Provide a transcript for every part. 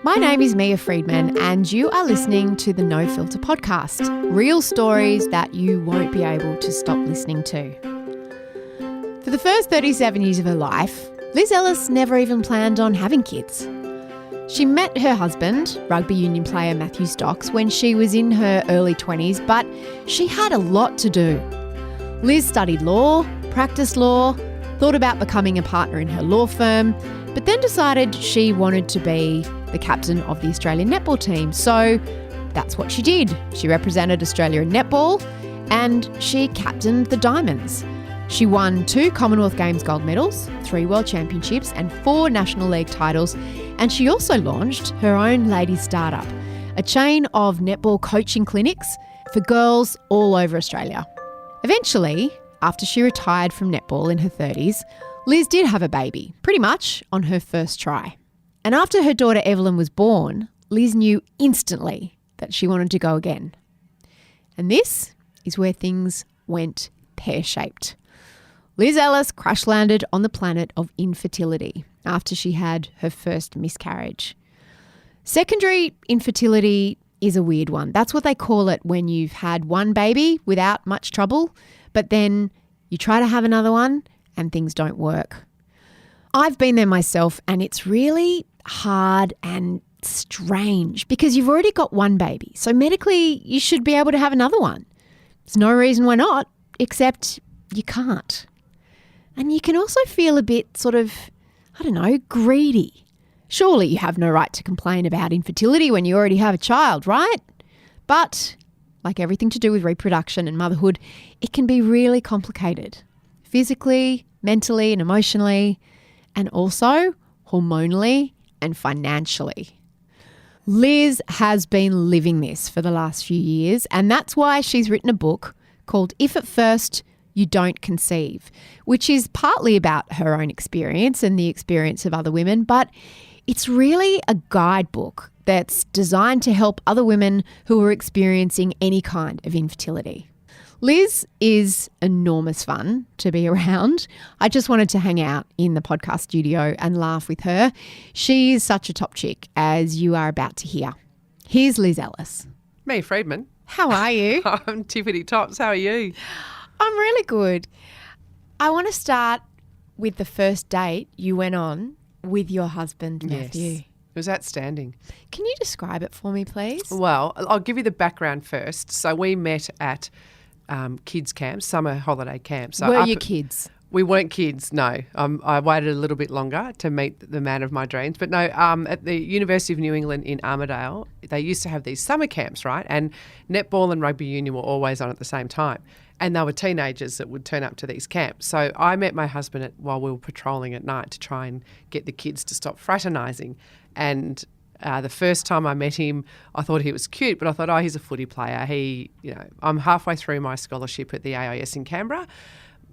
My name is Mia Friedman and you are listening to the No Filter podcast. Real stories that you won't be able to stop listening to. For the first 37 years of her life, Liz Ellis never even planned on having kids. She met her husband, rugby union player Matthew Stocks, when she was in her early 20s, but she had a lot to do. Liz studied law, practiced law, thought about becoming a partner in her law firm, but then decided she wanted to be the captain of the Australian Netball team. So that's what she did. She represented Australia in netball and she captained the Diamonds. She won 2 Commonwealth Games gold medals, 3 World Championships and 4 National League titles. And she also launched her own ladies startup, a chain of netball coaching clinics for girls all over Australia. Eventually, after she retired from netball in her 30s, Liz did have a baby, pretty much on her first try. And after her daughter Evelyn was born, Liz knew instantly that she wanted to go again. And this is where things went pear-shaped. Liz Ellis crash-landed on the planet of infertility after she had her first miscarriage. Secondary infertility is a weird one. That's what they call it when you've had one baby without much trouble, but then you try to have another one and things don't work. I've been there myself and it's really hard and strange because you've already got one baby. So medically you should be able to have another one. There's no reason why not, except you can't. And you can also feel a bit sort of, greedy. Surely you have no right to complain about infertility when you already have a child, right? But like everything to do with reproduction and motherhood, it can be really complicated. Physically, mentally and emotionally, and also hormonally and financially. Liz has been living this for the last few years, and that's why she's written a book called If at First You Don't Conceive, which is partly about her own experience and the experience of other women, but it's really a guidebook that's designed to help other women who are experiencing any kind of infertility. Liz is enormous fun to be around. I just wanted to hang out in the podcast studio and laugh with her. She is such a top chick, as you are about to hear. Here's Liz Ellis. Me, Friedman. How are you? I'm tippity tops. How are you? I'm really good. I want to start with the first date you went on with your husband, Matthew. Yes. It was outstanding. Can you describe it for me, please? Well, I'll give you the background first. So we met at kids camp, summer holiday camp. So Were you kids? We weren't kids, no. I waited a little bit longer to meet the man of my dreams. But no, at the University of New England in Armidale, they used to have these summer camps, right? And netball and rugby union were always on at the same time. And they were teenagers that would turn up to these camps. So I met my husband while we were patrolling at night to try and get the kids to stop fraternising. And the first time I met him, I thought he was cute, but I thought, he's a footy player. I'm halfway through my scholarship at the AIS in Canberra.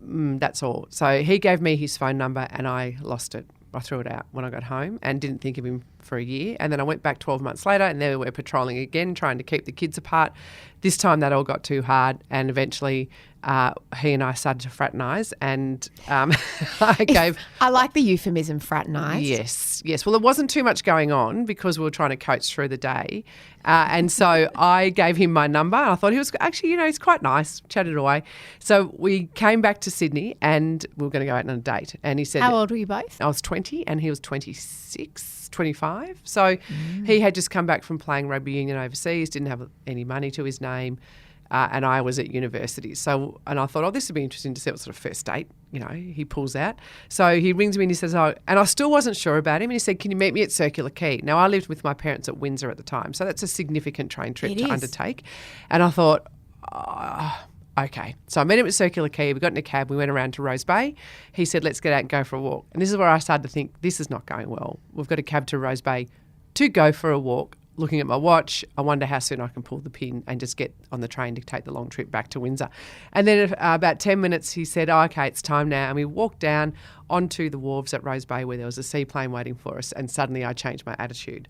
That's all. So he gave me his phone number and I lost it. I threw it out when I got home and didn't think of him for a year. And then I went back 12 months later and there we were patrolling again, trying to keep the kids apart. This time that all got too hard and eventually he and I started to fraternise and I like the euphemism fraternise. Yes. Well, there wasn't too much going on because we were trying to coach through the day. And so I gave him my number. I thought he was actually, he's quite nice, chatted away. So we came back to Sydney and we were going to go out on a date. And he said... How old were you both? I was 20 and he was 26, 25. So he had just come back from playing rugby union overseas, didn't have any money to his name. And I was at university. So, and I thought, this would be interesting to see what sort of first date, he pulls out. So he rings me and he says, and I still wasn't sure about him. And he said, can you meet me at Circular Quay? Now, I lived with my parents at Windsor at the time. So that's a significant train trip to undertake. And I thought, okay. So I met him at Circular Quay. We got in a cab. We went around to Rose Bay. He said, let's get out and go for a walk. And this is where I started to think, this is not going well. We've got a cab to Rose Bay to go for a walk. Looking at my watch, I wonder how soon I can pull the pin and just get on the train to take the long trip back to Windsor. And then about 10 minutes, he said, okay, it's time now. And we walked down onto the wharves at Rose Bay where there was a seaplane waiting for us. And suddenly I changed my attitude.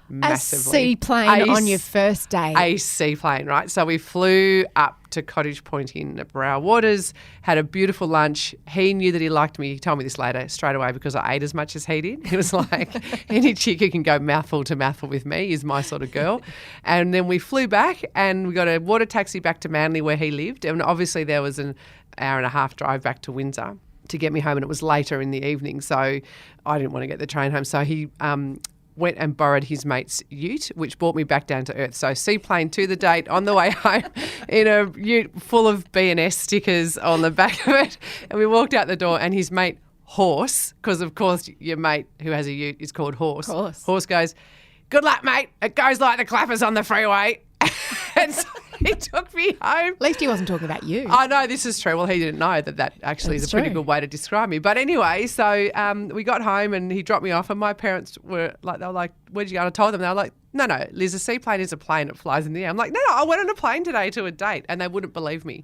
massively. A seaplane on your first date. A seaplane, right? So we flew up to Cottage Point in Brow Waters, had a beautiful lunch. He knew that he liked me. He told me this later straight away because I ate as much as he did. He was like, any chick who can go mouthful to mouthful with me is my sort of girl. And then we flew back and we got a water taxi back to Manly where he lived. And obviously there was an hour and a half drive back to Windsor to get me home, and it was later in the evening, so I didn't want to get the train home. So he went and borrowed his mate's ute, which brought me back down to earth. So seaplane to the date, on the way home in a ute full of B&S stickers on the back of it. And we walked out the door and his mate, Horse, because of course your mate who has a ute is called Horse. Horse goes, "Good luck, mate. It goes like the clappers on the freeway." And so he took me home. At least he wasn't talking about you. I know, this is true. Well, he didn't know that actually is a pretty good way to describe me. But anyway, so we got home and he dropped me off, and my parents were like, "Where'd you go?" And I told them, they were like, No, Liz, a seaplane is a plane that flies in the air. I'm like, no, I went on a plane today to a date, and they wouldn't believe me.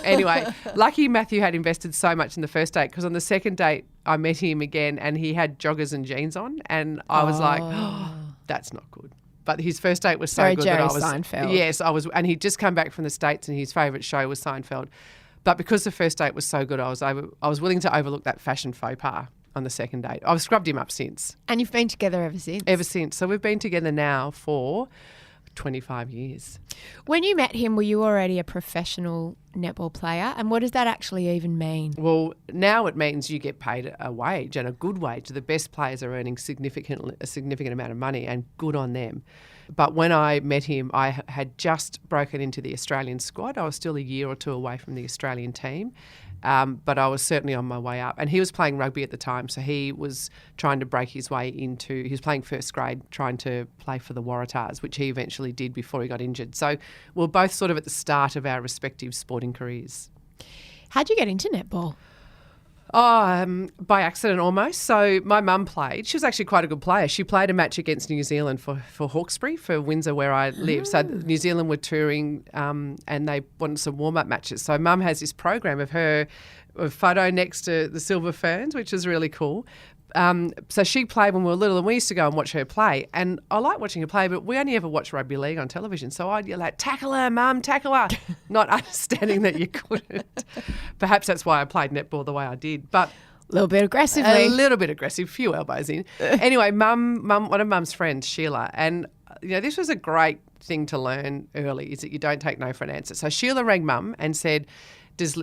Anyway, lucky Matthew had invested so much in the first date, because on the second date I met him again and he had joggers and jeans on, and I was like, oh, that's not good. But his first date was so good Jerry that I was Seinfeld. Yes, I was, and he'd just come back from the States and his favourite show was Seinfeld. But because the first date was so good, I was willing to overlook that fashion faux pas on the second date. I've scrubbed him up since. And you've been together ever since? Ever since. So we've been together now for 25 years. When you met him, were you already a professional netball player? And what does that actually even mean? Well, now it means you get paid a wage, and a good wage. The best players are earning a significant amount of money, and good on them. But when I met him, I had just broken into the Australian squad. I was still a year or two away from the Australian team. But I was certainly on my way up. And he was playing rugby at the time, so he was trying to break his way into – he was playing first grade, trying to play for the Waratahs, which he eventually did before he got injured. So we're both sort of at the start of our respective sporting careers. How'd you get into netball? By accident almost. So my mum played. She was actually quite a good player. She played a match against New Zealand for Hawkesbury, for Windsor where I live. So New Zealand were touring and they wanted some warm-up matches. So mum has this program of her photo next to the Silver Ferns, which is really cool. So she played when we were little, and we used to go and watch her play. And I like watching her play, but we only ever watched rugby league on television. So I'd yell out, "Tackle her, Mum, tackle her," not understanding that you couldn't. Perhaps that's why I played netball the way I did. But a little bit aggressively. A little bit aggressive, few elbows in. Anyway, Mum, one of Mum's friends, Sheila, and this was a great thing to learn early, is that you don't take no for an answer. So Sheila rang Mum and said,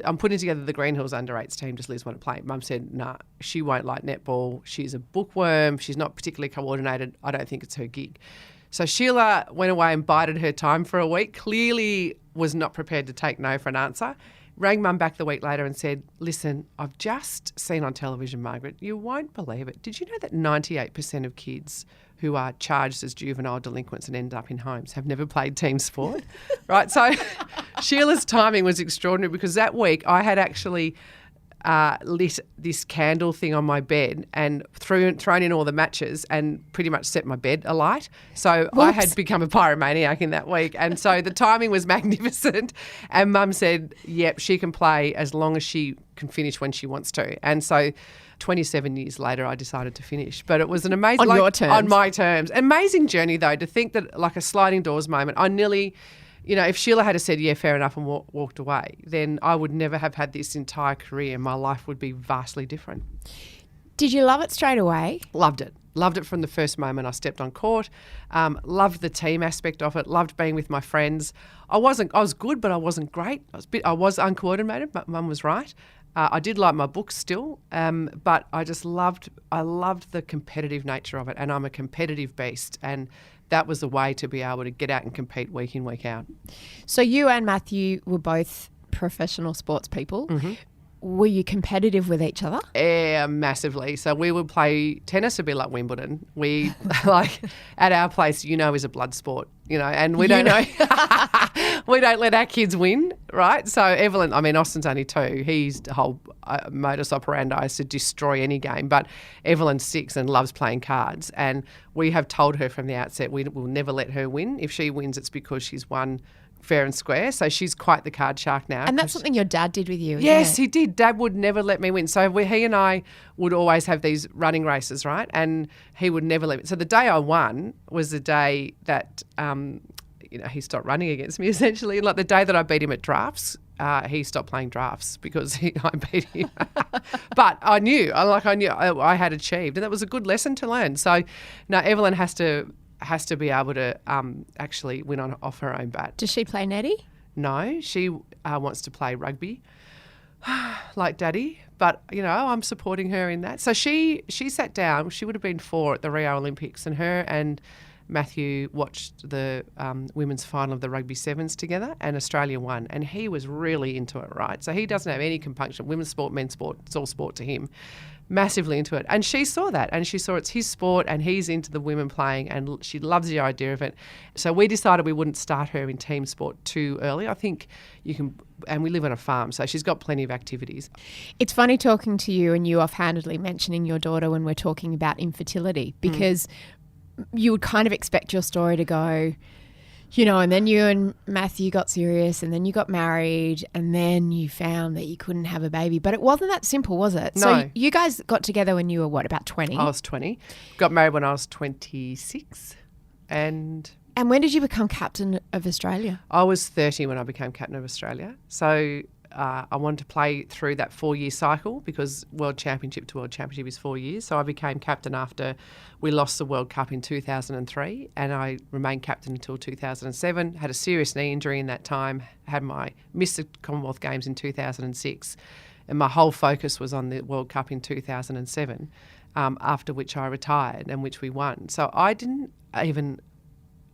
I'm putting together the Green Hills under-8s team. Does Liz want to play? Mum said, nah, she won't like netball. She's a bookworm. She's not particularly coordinated. I don't think it's her gig. So Sheila went away and bided her time for a week, clearly was not prepared to take no for an answer, rang Mum back the week later and said, listen, I've just seen on television, Margaret, you won't believe it. Did you know that 98% of kids who are charged as juvenile delinquents and end up in homes have never played team sport? Right, so Sheila's timing was extraordinary, because that week I had actually lit this candle thing on my bed and thrown in all the matches and pretty much set my bed alight. So I had become a pyromaniac in that week. And so the timing was magnificent. And Mum said, yep, she can play as long as she can finish when she wants to. And so 27 years later, I decided to finish. But it was an amazing... On your terms. On my terms. Amazing journey, though, to think that, like a sliding doors moment, I nearly... if Sheila had said, yeah, fair enough, and walked away, then I would never have had this entire career. My life would be vastly different. Did you love it straight away? Loved it. Loved it from the first moment I stepped on court. Loved the team aspect of it. Loved being with my friends. I was good, but I wasn't great. I was uncoordinated, but Mum was right. I did like my books still, but I loved the competitive nature of it, and I'm a competitive beast, and that was the way to be able to get out and compete week in, week out. So you and Matthew were both professional sports people. Mm-hmm. Were you competitive with each other? Yeah, massively. So we would play tennis a bit like Wimbledon. We, like, at our place, is a blood sport, and we don't we don't let our kids win, right? So Evelyn, Austin's only 2. He's the whole modus operandi is to destroy any game. But Evelyn's 6 and loves playing cards. And we have told her from the outset we will never let her win. If she wins, it's because she's won fair and square. So she's quite the card shark now. And that's something your dad did with you, isn't Yes, it? he did. Dad would never let me win. So he and I would always have these running races, right? And he would never let me. So the day I won was the day that he stopped running against me, essentially. Like the day that I beat him at drafts, he stopped playing drafts because I beat him. But I knew I had achieved, and that was a good lesson to learn. So now Evelyn has to be able to actually win off her own bat. Does she play netty? No, she wants to play rugby like Daddy, but, I'm supporting her in that. So she sat down. She would have been 4 at the Rio Olympics, and her and Matthew watched the women's final of the rugby sevens together, and Australia won, and he was really into it, right? So he doesn't have any compunction. Women's sport, men's sport, it's all sport to him. Massively into it. And she saw that, and she saw it's his sport and he's into the women playing, and she loves the idea of it. So we decided we wouldn't start her in team sport too early. I think you can, and we live on a farm, so she's got plenty of activities. It's funny talking to you and you offhandedly mentioning your daughter when we're talking about infertility, because you would kind of expect your story to go, and then you and Matthew got serious, and then you got married, and then you found that you couldn't have a baby. But it wasn't that simple, was it? No. So you guys got together when you were, about 20? I was 20. Got married when I was 26. And when did you become captain of Australia? I was 30 when I became captain of Australia. So I wanted to play through that 4-year cycle, because World Championship to World Championship is 4 years. So I became captain after we lost the World Cup in 2003, and I remained captain until 2007. Had a serious knee injury in that time. Missed the Commonwealth Games in 2006, and my whole focus was on the World Cup in 2007. After which I retired, and which we won. So I didn't even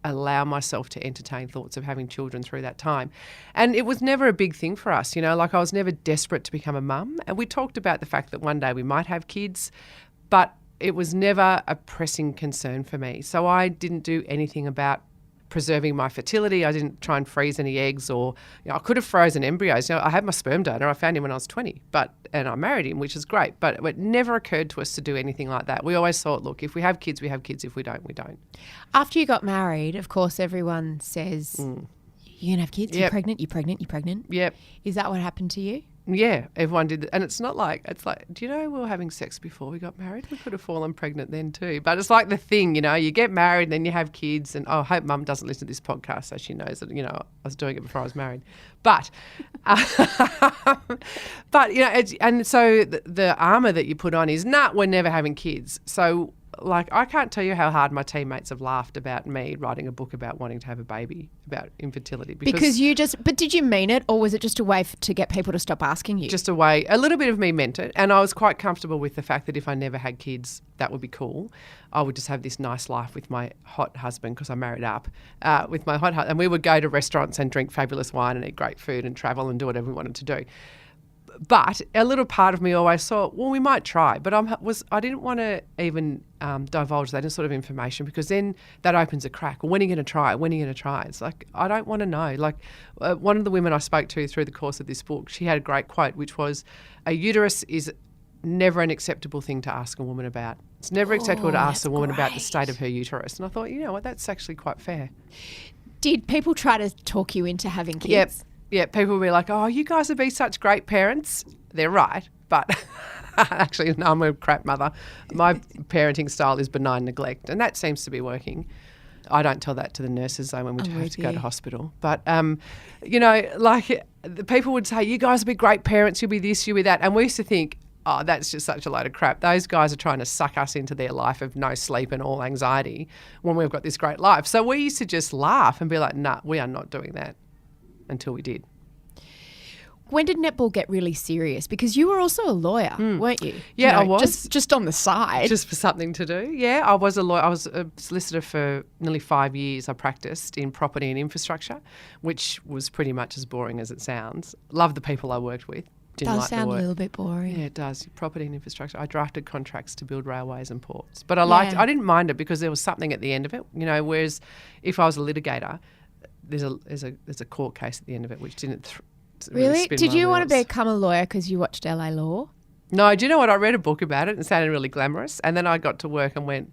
allow myself to entertain thoughts of having children through that time. And it was never a big thing for us, I was never desperate to become a mum. And we talked about the fact that one day we might have kids, but it was never a pressing concern for me. So I didn't do anything about preserving my fertility. I didn't try and freeze any eggs, or I could have frozen embryos. I had my sperm donor. I found him when I was 20, and I married him, which is great. But it never occurred to us to do anything like that. We always thought, look, if we have kids, we have kids. If we don't, we don't. After you got married, of course, everyone says, you're going to have kids, Yep. you're pregnant. Yep. Is that what happened to you? Yeah, everyone did. And it's like, do you know we were having sex before we got married? We could have fallen pregnant then too. But it's like the thing, you get married and then you have kids, and I hope Mum doesn't listen to this podcast so she knows that, I was doing it before I was married. But, and so the armour that you put on is, we're never having kids. So, I can't tell you how hard my teammates have laughed about me writing a book about wanting to have a baby, about infertility. Because but did you mean it, or was it just a way to get people to stop asking you? Just a way. A little bit of me meant it, and I was quite comfortable with the fact that if I never had kids, that would be cool. I would just have this nice life with my hot husband, because I married up, with my hot husband, and we would go to restaurants and drink fabulous wine and eat great food and travel and do whatever we wanted to do. But a little part of me always thought, well, we might try. But I didn't want to even divulge that sort of information, because then that opens a crack. Well, when are you going to try it? When are you going to try it? It's like, I don't want to know. One of the women I spoke to through the course of this book, she had a great quote, which was, a uterus is never an acceptable thing to ask a woman about. It's never acceptable to ask a woman about the state of her uterus. And I thought, that's actually quite fair. Did people try to talk you into having kids? Yep. Yeah, people will be like, oh, you guys would be such great parents. They're right, but actually, no, I'm a crap mother. My parenting style is benign neglect, and that seems to be working. I don't tell that to the nurses, though, when we have to go to hospital. But, the people would say, you guys would be great parents, you'll be this, you'll be that. And we used to think, oh, that's just such a load of crap. Those guys are trying to suck us into their life of no sleep and all anxiety when we've got this great life. So we used to just laugh and be like, nah, we are not doing that. Until we did. When did netball get really serious? Because you were also a lawyer, weren't you? Yeah, I was. Just on the side. Just for something to do. Yeah, I was a lawyer. I was a solicitor for nearly 5 years. I practiced in property and infrastructure, which was pretty much as boring as it sounds. Loved the people I worked with. Didn't does like sound the work. a little bit boring. Yeah, it does. Property and infrastructure. I drafted contracts to build railways and ports. But I didn't mind it because there was something at the end of it. Whereas if I was a litigator, there's a court case at the end of it which didn't really spin did my you want to wheels. become a lawyer because you watched LA Law? No, do you know what? I read a book about it and it sounded really glamorous, and then I got to work and went,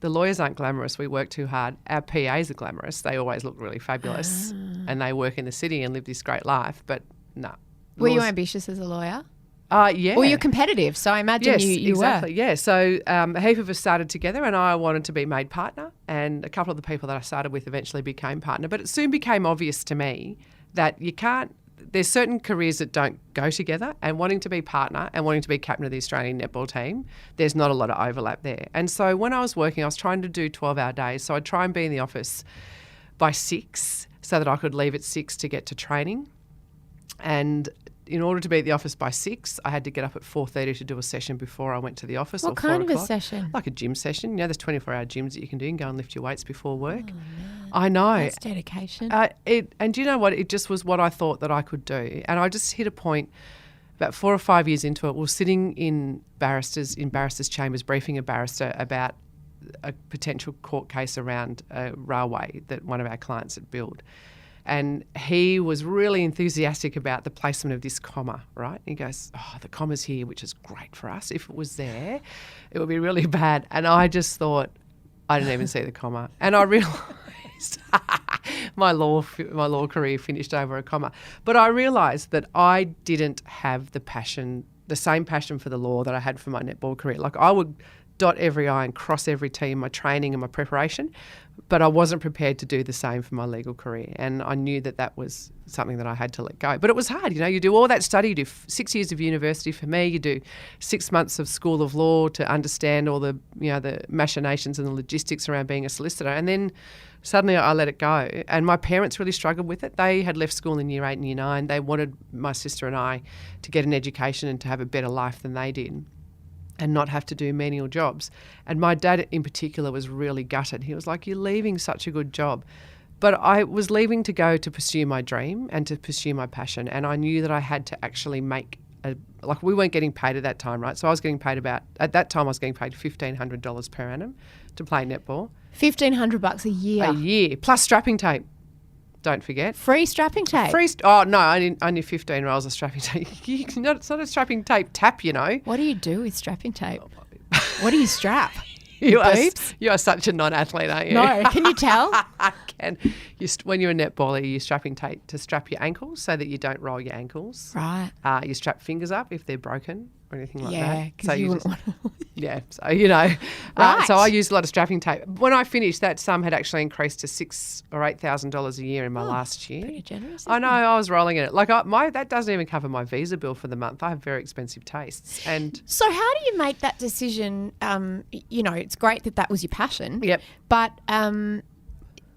the lawyers aren't glamorous. We work too hard. Our PAs are glamorous. They always look really fabulous and they work in the city and live this great life. But no. Were you ambitious as a lawyer? Yeah. Well, you're competitive, so I imagine you exactly. were. Yeah, so a heap of us started together and I wanted to be made partner, and a couple of the people that I started with eventually became partner. But it soon became obvious to me that there's certain careers that don't go together, and wanting to be partner and wanting to be captain of the Australian Netball team, there's not a lot of overlap there. And so when I was working, I was trying to do 12-hour days. So I'd try and be in the office by 6 so that I could leave at 6 to get to training. And in order to be at the office by 6, I had to get up at 4:30 to do a session before I went to the office. What kind of a session? Like a gym session. You know, there's 24-hour gyms that you can do. You can go and lift your weights before work. Oh, man. I know. That's dedication. And do you know what? It just was what I thought that I could do. And I just hit a point about 4 or 5 years into it. We were sitting in barristers' chambers briefing a barrister about a potential court case around a railway that one of our clients had built. And he was really enthusiastic about the placement of this comma, right? He goes, the comma's here, which is great for us. If it was there, it would be really bad. And I just thought, I didn't even see the comma. And I realised my law career finished over a comma. But I realised that I didn't have the same passion for the law that I had for my netball career. Like, I would dot every I and cross every T in my training and my preparation, but I wasn't prepared to do the same for my legal career. And I knew that was something that I had to let go. But it was hard. You do all that study, you do 6 years of university for me, you do 6 months of school of law to understand all the machinations and the logistics around being a solicitor. And then suddenly I let it go. And my parents really struggled with it. They had left school in year 8 and year 9. They wanted my sister and I to get an education and to have a better life than they did, and not have to do menial jobs. And my dad in particular was really gutted. He was like, you're leaving such a good job. But I was leaving to go to pursue my dream and to pursue my passion. And I knew that I had to actually we weren't getting paid at that time, right? So I was getting paid at that time I was getting paid $1,500 per annum to play netball. $1,500 a year? A year, plus strapping tape. Don't forget. Free strapping tape? Only 15 rolls of strapping tape. It's not a strapping tape tap, you know. What do you do with strapping tape? What do you strap? You are such a non-athlete, aren't you? No, can you tell? I can. When you're a netballer, you use strapping tape to strap your ankles so that you don't roll your ankles. Right. You strap fingers up if they're broken or anything like that. Yeah, because you wouldn't want to. Yeah, so Right. So I used a lot of strapping tape. When I finished, that sum had actually increased to $6,000 or $8,000 a year in my last year. Pretty generous. I know. I was rolling in it. That doesn't even cover my visa bill for the month. I have very expensive tastes. And so, how do you make that decision? It's great that was your passion. Yep. But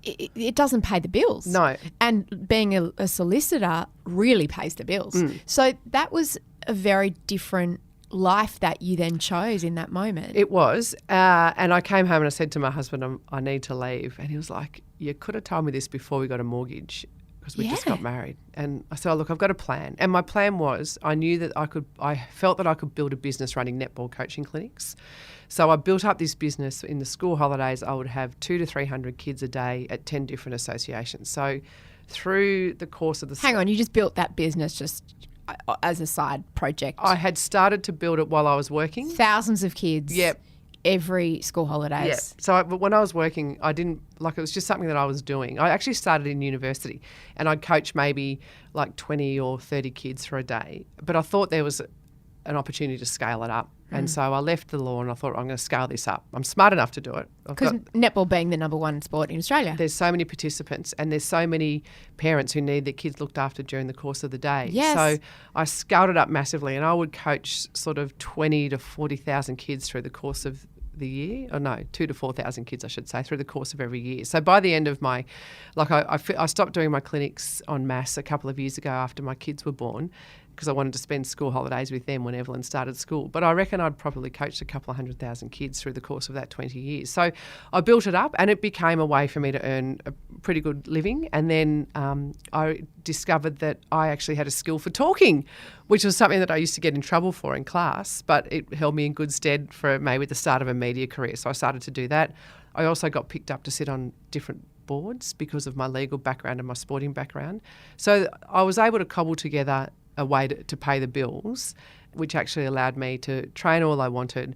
it doesn't pay the bills. No. And being a solicitor really pays the bills. So that was a very different life that you then chose in that moment. It was. And I came home and I said to my husband, I need to leave. And he was like, you could have told me this before we got a mortgage, because we just got married. And I said, look, I've got a plan. And my plan was, I felt that I could build a business running netball coaching clinics. So I built up this business. In the school holidays, I would have 200 to 300 kids a day at 10 different associations. So through the course of the... Hang on, you just built that business just as a side project? I had started to build it while I was working. Thousands of kids. Yep. Every school holidays. Yeah. So but when I was working, I didn't, it was just something that I was doing. I actually started in university and I'd coach maybe 20 or 30 kids for a day. But I thought there was an opportunity to scale it up. And so I left the law and I thought, I'm going to scale this up. I'm smart enough to do it. Because netball being the number one sport in Australia. There's so many participants and there's so many parents who need their kids looked after during the course of the day. Yes. So I scaled it up massively and I would coach sort of 20 to 40,000 kids through the course of the year. 2,000 to 4,000 kids, I should say, through the course of every year. So by the end of my, I stopped doing my clinics en masse a couple of years ago after my kids were born, because I wanted to spend school holidays with them when Evelyn started school. But I reckon I'd probably coached a couple of 100,000 kids through the course of that 20 years. So I built it up and it became a way for me to earn a pretty good living. And then I discovered that I actually had a skill for talking, which was something that I used to get in trouble for in class, but it held me in good stead for maybe the start of a media career. So I started to do that. I also got picked up to sit on different boards because of my legal background and my sporting background. So I was able to cobble together a way to pay the bills, which actually allowed me to train all I wanted,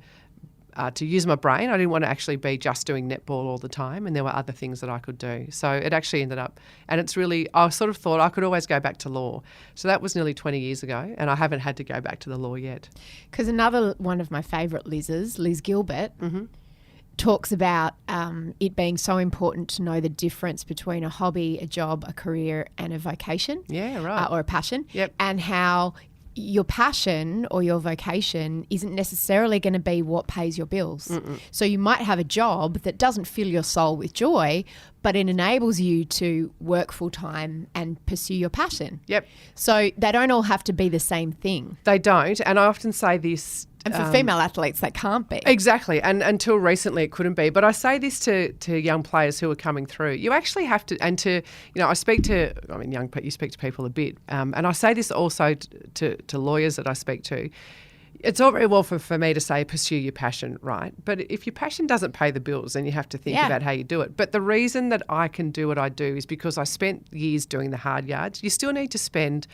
to use my brain. I didn't want to actually be just doing netball all the time, and there were other things that I could do. So it actually ended up, and it's really, I sort of thought I could always go back to law. So that was nearly 20 years ago, and I haven't had to go back to the law yet. Because another one of my favourite Liz's, Liz Gilbert, talks about it being so important to know the difference between a hobby, a job, a career and a vocation. Yeah, right. Or a passion. Yep. And how your passion or your vocation isn't necessarily going to be what pays your bills. So you might have a job that doesn't fill your soul with joy, but it enables you to work full time and pursue your passion. Yep. So they don't all have to be the same thing. They don't. And I often say this. And for female athletes, they can't be. Exactly. And until recently, it couldn't be. But I say this to young players who are coming through. You actually have to, and to, I speak to, you speak to people a bit. And I say this also to lawyers that I speak to. It's all very well for me to say pursue your passion, right? But if your passion doesn't pay the bills, then you have to think about how you do it. But the reason that I can do what I do is because I spent years doing the hard yards. You still need to spend...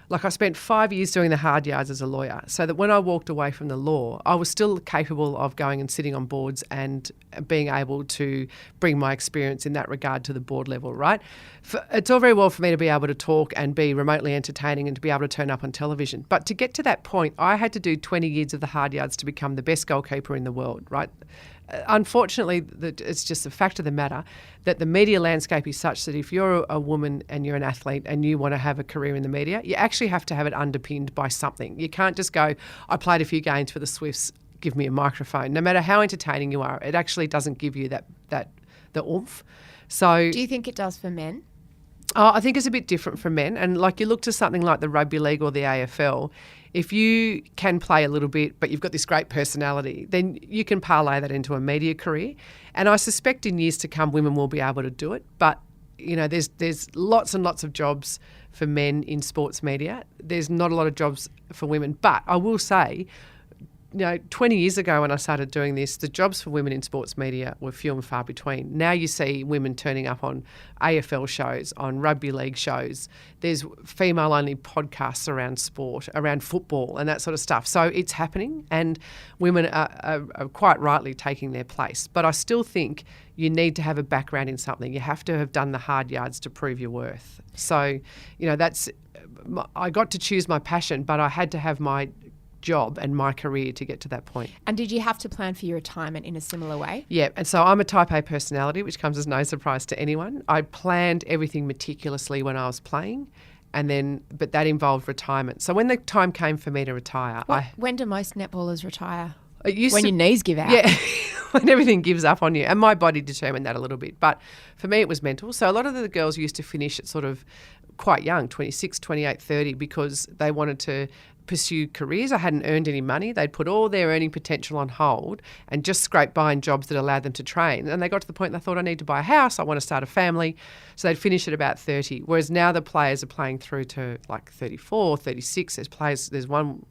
Like I spent 5 years doing the hard yards as a lawyer, so that when I walked away from the law, I was still capable of going and sitting on boards and being able to bring my experience in that regard to the board level, right? It's all very well for me to be able to talk and be remotely entertaining and to be able to turn up on television. But to get to that point, I had to do 20 years of the hard yards to become the best goalkeeper in the world, right? Unfortunately, it's just a fact of the matter that the media landscape is such that if you're a woman and you're an athlete and you want to have a career in the media, you actually have to have it underpinned by something. You can't just go, I played a few games for the Swifts, give me a microphone. No matter how entertaining you are, it actually doesn't give you the oomph. So, do you think it does for men? Oh, I think it's a bit different for men. And like you look to something like the rugby league or the AFL, if you can play a little bit but you've got this great personality, then you can parlay that into a media career. And I suspect in years to come women will be able to do it. But, there's lots and lots of jobs for men in sports media. There's not a lot of jobs for women. But I will say, 20 years ago when I started doing this, the jobs for women in sports media were few and far between. Now you see women turning up on AFL shows, on rugby league shows. There's female-only podcasts around sport, around football and that sort of stuff. So it's happening and women are quite rightly taking their place. But I still think you need to have a background in something. You have to have done the hard yards to prove your worth. So, I got to choose my passion, but I had to have my job and my career to get to that point. And did you have to plan for your retirement in a similar way? Yeah, and so I'm a type A personality, which comes as no surprise to anyone. I planned everything meticulously when I was playing, but that involved retirement. So when the time came for me to retire, when do most netballers retire? When your knees give out. Yeah, when everything gives up on you. And my body determined that a little bit. But for me, it was mental. So a lot of the girls used to finish at sort of quite young, 26, 28, 30, because they wanted to pursue careers. I hadn't earned any money. They'd put all their earning potential on hold and just scrape by in jobs that allowed them to train. And they got to the point they thought, I need to buy a house, I want to start a family. So they'd finish at about 30. Whereas now the players are playing through to like 34, 36. There's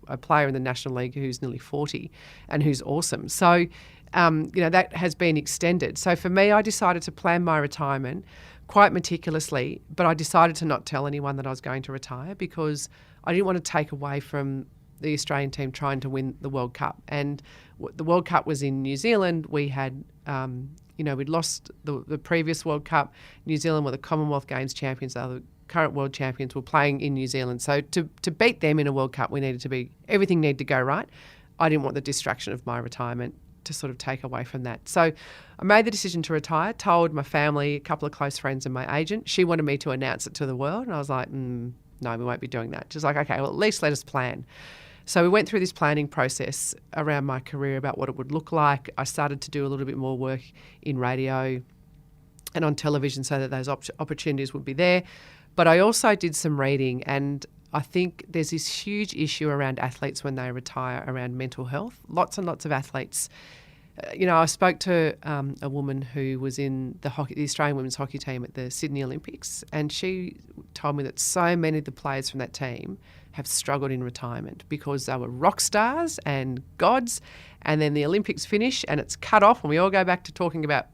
a player in the National League who's nearly 40 and who's awesome. So, that has been extended. So for me, I decided to plan my retirement quite meticulously, but I decided to not tell anyone that I was going to retire because I didn't want to take away from the Australian team trying to win the World Cup. And the World Cup was in New Zealand. We had, we'd lost the previous World Cup. New Zealand were the Commonwealth Games champions. They were the current world champions, were playing in New Zealand. So to beat them in a World Cup, everything needed to go right. I didn't want the distraction of my retirement to sort of take away from that. So I made the decision to retire, told my family, a couple of close friends and my agent. She wanted me to announce it to the world. And I was like, no, we won't be doing that. She's like, okay, well, at least let us plan. So we went through this planning process around my career about what it would look like. I started to do a little bit more work in radio and on television so that those opportunities would be there. But I also did some reading, and I think there's this huge issue around athletes when they retire around mental health. Lots and lots of athletes. I spoke to a woman who was in the Australian women's hockey team at the Sydney Olympics, and she told me that so many of the players from that team have struggled in retirement because they were rock stars and gods, and then the Olympics finish and it's cut off and we all go back to talking about,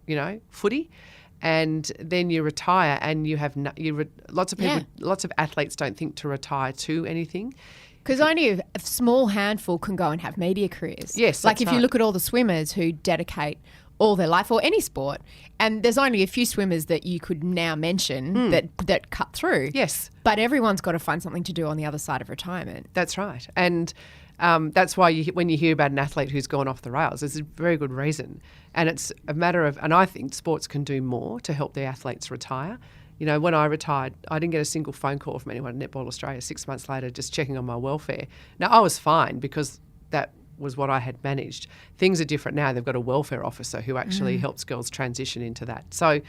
footy. And then you retire and you have lots of people, lots of athletes don't think to retire to anything. Because only a small handful can go and have media careers. Yes, like that's if you right. look at all the swimmers who dedicate all their life, or any sport, and there's only a few swimmers that you could now mention that cut through. Yes. But everyone's got to find something to do on the other side of retirement. That's right. And that's why when you hear about an athlete who's gone off the rails, there's a very good reason. And it's a matter of, and I think sports can do more to help their athletes retire. You know, when I retired, I didn't get a single phone call from anyone at Netball Australia 6 months later just checking on my welfare. Now, I was fine because that was what I had managed. Things are different now. They've got a welfare officer who actually helps girls transition into that. So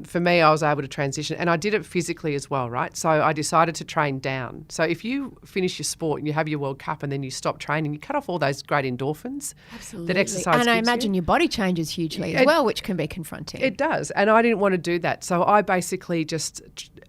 for me, I was able to transition, and I did it physically as well, right? So I decided to train down. So if you finish your sport and you have your World Cup and then you stop training, you cut off all those great endorphins that exercise And I gives imagine you. your body changes hugely as well, which can be confronting. It does, and I didn't want to do that. So I basically just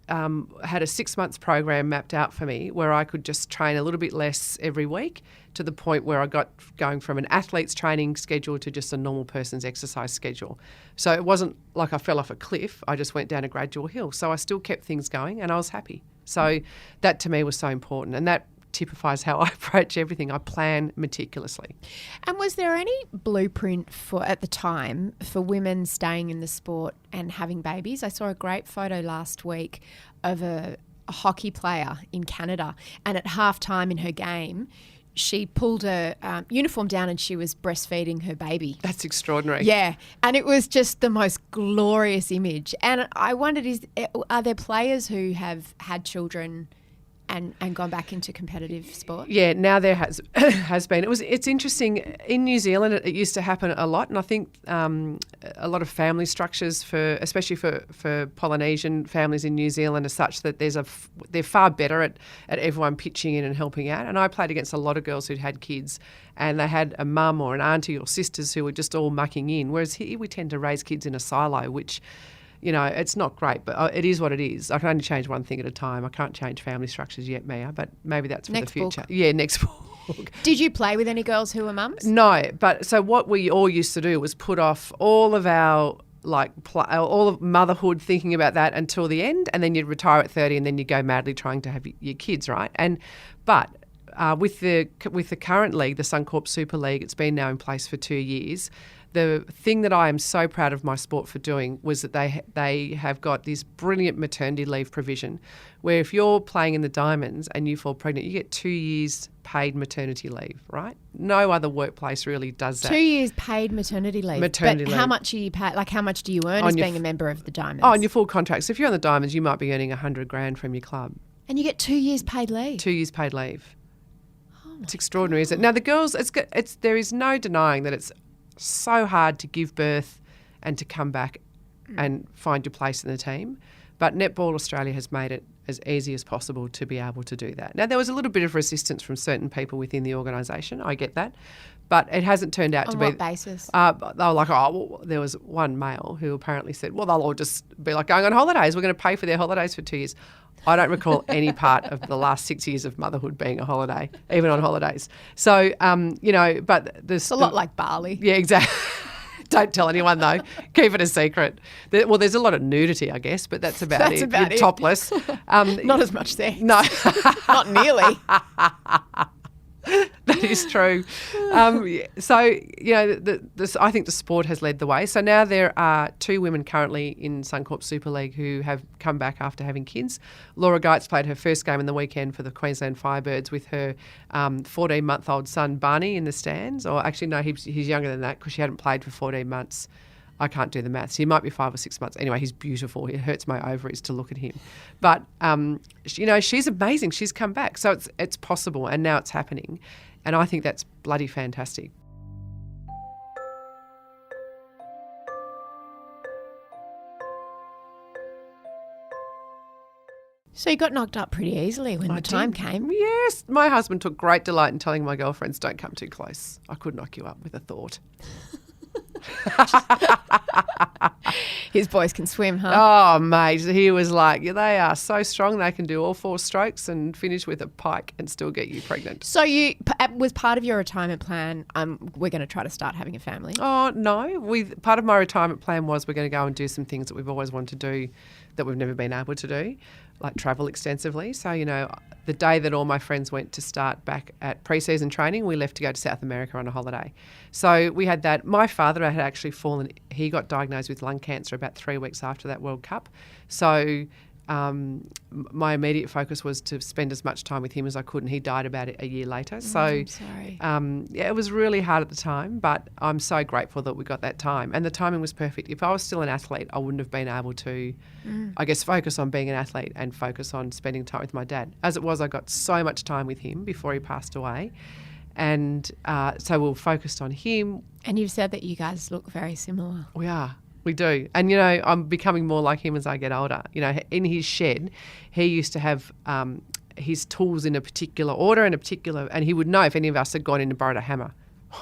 had a 6 months program mapped out for me where I could just train a little bit less every week, to the point where I got going from an athlete's training schedule to just a normal person's exercise schedule. So it wasn't like I fell off a cliff. I just went down a gradual hill. So I still kept things going and I was happy. So that to me was so important, and that typifies how I approach everything. I plan meticulously. And was there any blueprint at the time for women staying in the sport and having babies? I saw a great photo last week of a hockey player in Canada, and at halftime in her game, she pulled her uniform down and she was breastfeeding her baby. That's extraordinary. Yeah, and it was just the most glorious image. And I wondered, are there players who have had children and gone back into competitive sport? Yeah, now there has been. It's interesting. In New Zealand, it used to happen a lot, and I think a lot of family structures, especially for Polynesian families in New Zealand, are such that they're far better at everyone pitching in and helping out. And I played against a lot of girls who'd had kids, and they had a mum or an auntie or sisters who were just all mucking in. Whereas here we tend to raise kids in a silo, which, you know, it's not great, but it is what it is. I can only change one thing at a time. I can't change family structures yet, Mia, but maybe that's for Next the future. book. Yeah, next book. Did you play with any girls who were mums? No, but so what we all used to do was put off all of our all of motherhood, thinking about that until the end, and then you'd retire at 30, and then you'd go madly trying to have your kids, right? But with the current league, the Suncorp Super League, it's been now in place for 2 years. The thing that I am so proud of my sport for doing was that they have got this brilliant maternity leave provision where if you're playing in the Diamonds and you fall pregnant, you get 2 years paid maternity leave, right? No other workplace really does that. 2 years paid maternity leave. Maternity leave. How much are you paid? Like, how much do you earn as being a member of the Diamonds? Oh, on your full contract. So if you're on the Diamonds, you might be earning $100,000 from your club. And you get 2 years paid leave. 2 years paid leave. It's extraordinary, isn't it? Now the girls, there is no denying that it's so hard to give birth and to come back and find your place in the team. But Netball Australia has made it as easy as possible to be able to do that. Now, there was a little bit of resistance from certain people within the organisation. I get that. But it hasn't turned out to be... On what basis? They were like, there was one male who apparently said, well, they'll all just be like going on holidays. We're going to pay for their holidays for 2 years. I don't recall any part of the last 6 years of motherhood being a holiday, even on holidays. So, but there's... It's a lot like Bali. Yeah, exactly. Don't tell anyone, though. Keep it a secret. There's a lot of nudity, I guess, but that's about it. You're topless. Not as much there. No. Not nearly. That is true. So, I think the sport has led the way. So now there are 2 women currently in Suncorp Super League who have come back after having kids. Laura Geitz played her first game in the weekend for the Queensland Firebirds with her 14-month-old son, Barney, in the stands. Or actually, no, he's younger than that because she hadn't played for 14 months. I can't do the maths. He might be 5 or 6 months. Anyway, he's beautiful. It hurts my ovaries to look at him. But, she's amazing. She's come back. So it's possible, and now it's happening. And I think that's bloody fantastic. So you got knocked up pretty easily when the time came. Yes. My husband took great delight in telling my girlfriends, don't come too close. I could knock you up with a thought. His boys can swim, huh? Oh, mate, he was like, they are so strong they can do all 4 strokes and finish with a pike and still get you pregnant. So you was part of your retirement plan, we're going to try to start having a family? Oh, no. Part of my retirement plan was we're going to go and do some things that we've always wanted to do that we've never been able to do. like travel extensively. So, the day that all my friends went to start back at pre-season training, we left to go to South America on a holiday. So we had that. My father had actually he got diagnosed with lung cancer about 3 weeks after that World Cup. So my immediate focus was to spend as much time with him as I could, and he died about a year later. So I'm sorry. it was really hard at the time, but I'm so grateful that we got that time, and the timing was perfect. If I was still an athlete, I wouldn't have been able to, I guess, focus on being an athlete and focus on spending time with my dad. As it was, I got so much time with him before he passed away, and so we were focused on him. And you've said that you guys look very similar. We are. We do. And, I'm becoming more like him as I get older. In his shed, he used to have his tools in a particular order and he would know if any of us had gone in and borrowed a hammer.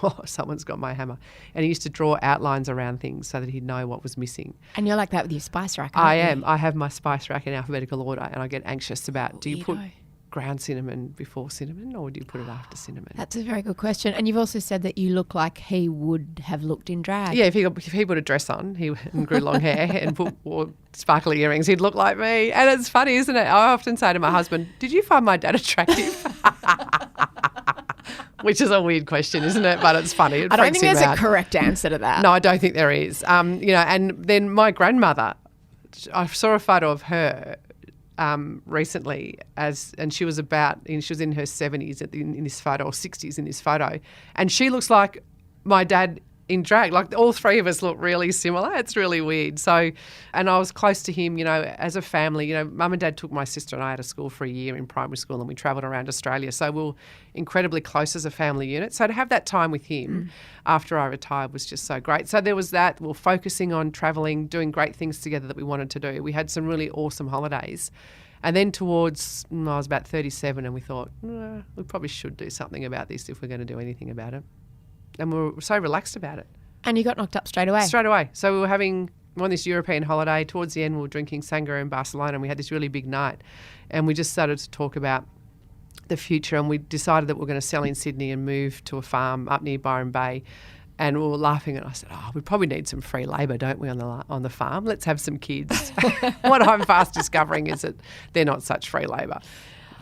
Oh, someone's got my hammer. And he used to draw outlines around things so that he'd know what was missing. And you're like that with your spice rack, I aren't am. you? I have my spice rack in alphabetical order, and I get anxious about, do you put ground cinnamon before cinnamon, or do you put it after cinnamon? That's a very good question. And you've also said that you look like he would have looked in drag. Yeah, if he put a dress on and grew long hair and wore sparkly earrings, he'd look like me. And it's funny, isn't it? I often say to my husband, did you find my dad attractive? Which is a weird question, isn't it? But it's funny. I don't think there's a correct answer to that. No, I don't think there is. And then my grandmother, I saw a photo of her recently, and she was in her 70s in this photo, or 60s in this photo, and she looks like my dad in drag. Like, all three of us look really similar. It's really weird. So, and I was close to him, as a family. Mum and Dad took my sister and I out of school for a year in primary school, and we travelled around Australia. So we were incredibly close as a family unit. So to have that time with him after I retired was just so great. So there was that. We were focusing on travelling, doing great things together that we wanted to do. We had some really awesome holidays. And then I was about 37, and we thought, we probably should do something about this if we're going to do anything about it. And we were so relaxed about it. And you got knocked up straight away? Straight away. So we were on this European holiday. Towards the end, we were drinking sangria in Barcelona, and we had this really big night. And we just started to talk about the future, and we decided that we were going to sell in Sydney and move to a farm up near Byron Bay. And we were laughing, and I said, we probably need some free labour, don't we, on the farm? Let's have some kids. What I'm fast discovering is that they're not such free labour.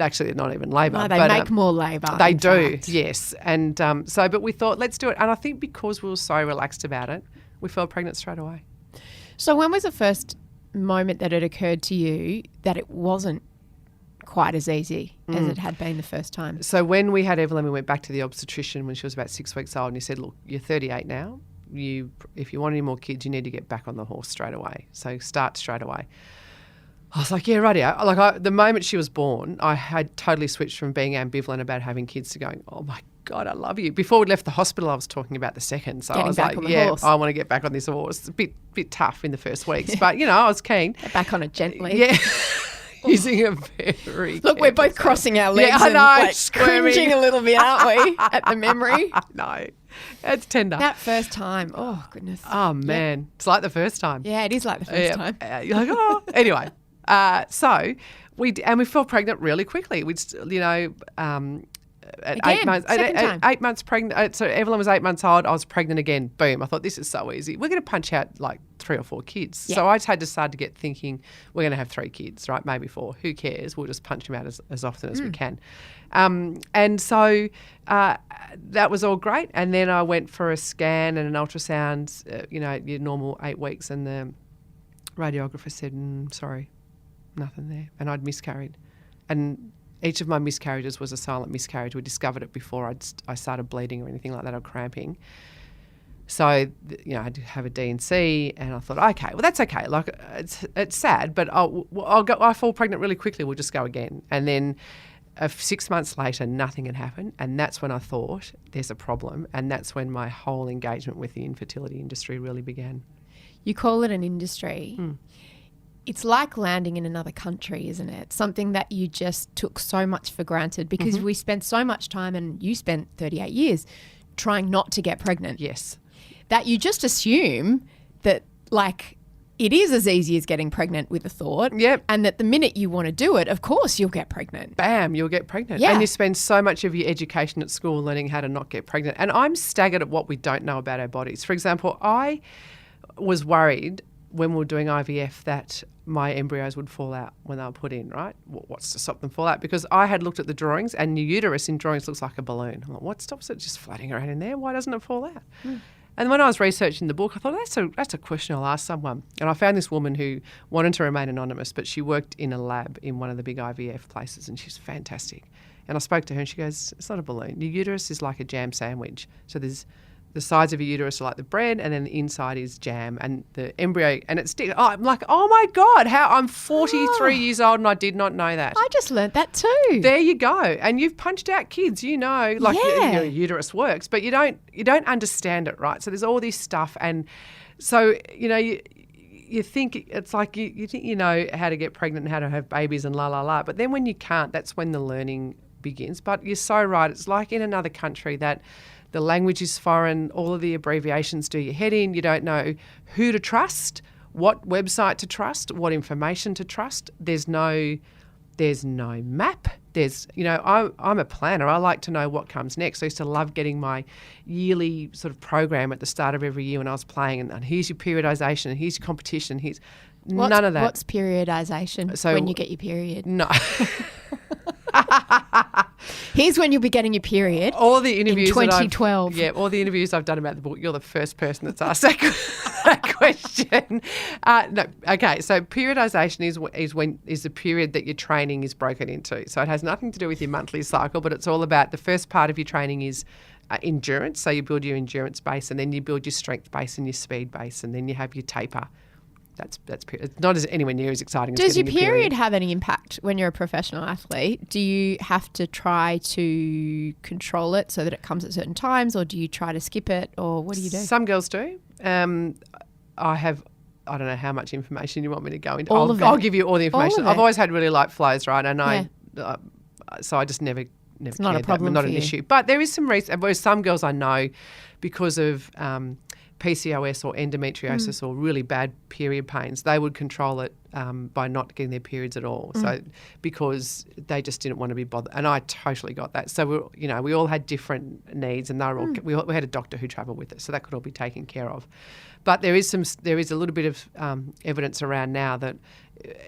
Actually, they're not even labour. No, they make more labour. They do, yes. And but we thought, let's do it. And I think because we were so relaxed about it, we fell pregnant straight away. So when was the first moment that it occurred to you that it wasn't quite as easy as it had been the first time? So when we had Evelyn, we went back to the obstetrician when she was about 6 weeks old, and he said, look, you're 38 now. If you want any more kids, you need to get back on the horse straight away. So start straight away. I was like, yeah, rightio. The moment she was born, I had totally switched from being ambivalent about having kids to going, oh my God, I love you. Before we left the hospital, I was talking about the second. So I was like, horse. I want to get back on this horse. It's a bit tough in the first weeks, but I was keen. Get back on it gently. Yeah. Using a very Look, we're both crossing our legs and cringing a little bit, aren't we, at the memory? No, it's tender. That first time, oh goodness. Oh man, it's like the first time. Yeah, it is like the first time. You're like, oh. Anyway, so we fell pregnant really quickly. At again, 8 months pregnant. So Evelyn was 8 months old. I was pregnant again. Boom. I thought, this is so easy. We're going to punch out like 3 or 4 kids. Yeah. So I had to start to get thinking, we're going to have 3 kids, right? Maybe 4. Who cares? We'll just punch them out as often as we can. And so that was all great. And then I went for a scan and an ultrasound, your normal 8 weeks. And the radiographer said, sorry, nothing there. And I'd miscarried. And each of my miscarriages was a silent miscarriage. We discovered it before I started bleeding or anything like that, or cramping. So, I had to have a D&C, and I thought, okay, well, that's okay. Like, it's sad, but I'll fall pregnant really quickly. We'll just go again. And then 6 months later, nothing had happened. And that's when I thought there's a problem. And that's when my whole engagement with the infertility industry really began. You call it an industry. It's like landing in another country, isn't it? Something that you just took so much for granted because we spent so much time, and you spent 38 years trying not to get pregnant. Yes. That you just assume that, like, it is as easy as getting pregnant with a thought. Yep. And that the minute you want to do it, of course you'll get pregnant. Bam, you'll get pregnant. Yeah. And you spend so much of your education at school learning how to not get pregnant. And I'm staggered at what we don't know about our bodies. For example, I was worried when we were doing IVF that my embryos would fall out when they were put in, right? What's to stop them fall out? Because I had looked at the drawings and your uterus in drawings looks like a balloon. I'm like, what stops it just floating around in there? Why doesn't it fall out? And when I was researching the book, I thought, that's a question I'll ask someone. And I found this woman who wanted to remain anonymous, but she worked in a lab in one of the big IVF places, and she's fantastic. And I spoke to her and she goes, it's not a balloon. Your uterus is like a jam sandwich. So there's the sides of your uterus are like the bread, and then the inside is jam, and the embryo, and it's still. I'm like, oh my God, I'm 43 years old and I did not know that. I just learnt that too. There you go. And you've punched out kids, like your uterus works, but you don't understand it, right? So there's all this stuff, and so you think it's like you think you know how to get pregnant and how to have babies and la la la, but then when you can't, that's when the learning begins. But you're so right. It's like in another country that the language is foreign, all of the abbreviations do your head in. You don't know who to trust, what website to trust, what information to trust. There's no map. I'm a planner. I like to know what comes next. I used to love getting my yearly sort of program at the start of every year when I was playing, and here's your periodisation, and here's your competition, none of that. What's periodisation? So when you get your period? No. Here's when you'll be getting your period. All the interviews in 2012. All the interviews I've done about the book, you're the first person that's asked that question. No, okay. So periodisation is the period that your training is broken into. So it has nothing to do with your monthly cycle, but it's all about the first part of your training is endurance. So you build your endurance base, and then you build your strength base and your speed base, and then you have your taper. That's it's not anywhere near as exciting. Does as your getting period have any impact when you're a professional athlete? Do you have to try to control it so that it comes at certain times, or do you try to skip it, or what do you do? Some girls do. I don't know how much information you want me to go into. I'll give you all the information. I've always had really light flows, right? And so I just never it's not a problem, not an issue. But there is some reason. Whereas some girls I know, because of PCOS or endometriosis or really bad period pains, they would control it by not getting their periods at all. So because they just didn't want to be bothered, and I totally got that. So we all had different needs, and they were all, we had a doctor who travelled with us, so that could all be taken care of. But there is a little bit of evidence around now that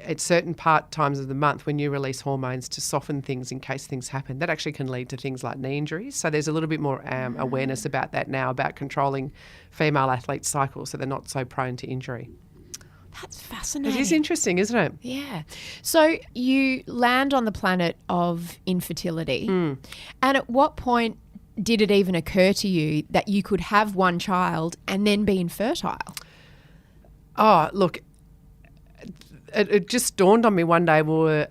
at certain times of the month when you release hormones to soften things in case things happen, that actually can lead to things like knee injuries. So there's a little bit more awareness about that now, about controlling female athletes' cycles so they're not so prone to injury. That's fascinating. It is interesting, isn't it? Yeah. So you land on the planet of infertility. And at what point did it even occur to you that you could have one child and then be infertile? Oh, look, it just dawned on me one day. We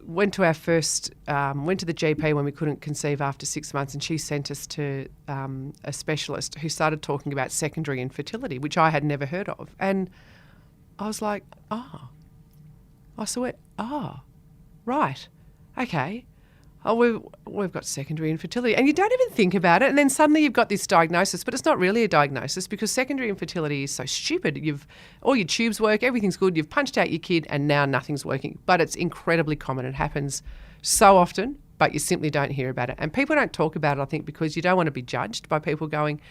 went to our first, went to the GP when we couldn't conceive after 6 months, and she sent us to a specialist who started talking about secondary infertility, which I had never heard of. And I was like, right, okay. Oh, we've got secondary infertility. And you don't even think about it. And then suddenly you've got this diagnosis, but it's not really a diagnosis because secondary infertility is so stupid. All your tubes work, everything's good, you've punched out your kid and now nothing's working. But it's incredibly common. It happens so often, but you simply don't hear about it. And people don't talk about it, I think, because you don't want to be judged by people going,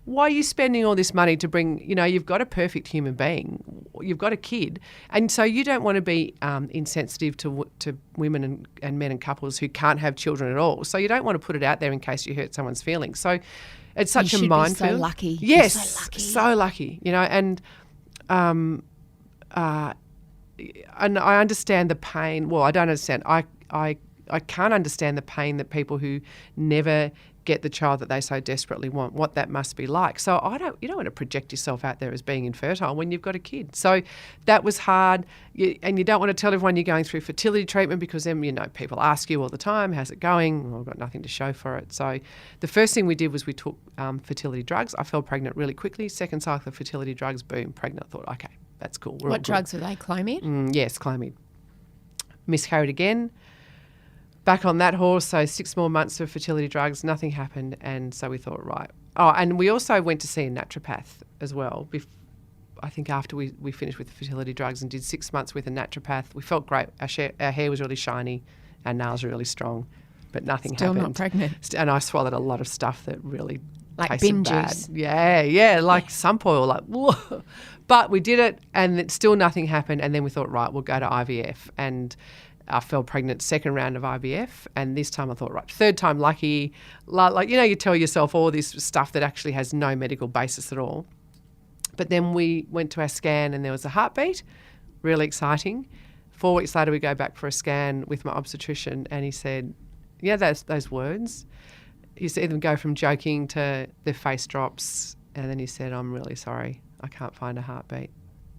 why are you spending all this money to bring, you've got a perfect human being, you've got a kid, and so you don't want to be insensitive to women and men and couples who can't have children at all. So you don't want to put it out there in case you hurt someone's feelings. So it's such a minefield. So lucky. Yes, so lucky. And I understand the pain. Well, I don't understand. I can't understand the pain that people who never get the child that they so desperately want, what that must be like. So you don't want to project yourself out there as being infertile when you've got a kid. So that was hard. And you don't want to tell everyone you're going through fertility treatment because then, people ask you all the time, how's it going? Well, I've got nothing to show for it. So the first thing we did was we took fertility drugs. I fell pregnant really quickly. Second cycle of fertility drugs, boom, pregnant. I thought, okay, that's cool. What drugs were they? Clomid? Yes, Clomid. Miscarried again. Back on that horse, so 6 more months of fertility drugs, nothing happened, and so we thought, right. Oh, and we also went to see a naturopath as well. I think after we finished with the fertility drugs and did 6 months with a naturopath, we felt great. Our hair was really shiny, our nails were really strong, but nothing happened. Still not pregnant. And I swallowed a lot of stuff that really Like tasted bin bad. juice. Yeah, like sump oil, like whoa. But we did it, and still nothing happened. And then we thought, right, we'll go to IVF, and I fell pregnant second round of IVF, and this time I thought, right, third time lucky. Like you tell yourself all this stuff that actually has no medical basis at all. But then we went to our scan, and there was a heartbeat, really exciting. 4 weeks later, we go back for a scan with my obstetrician, and he said, yeah, those words. He said them go from joking to their face drops, and then he said, I'm really sorry, I can't find a heartbeat.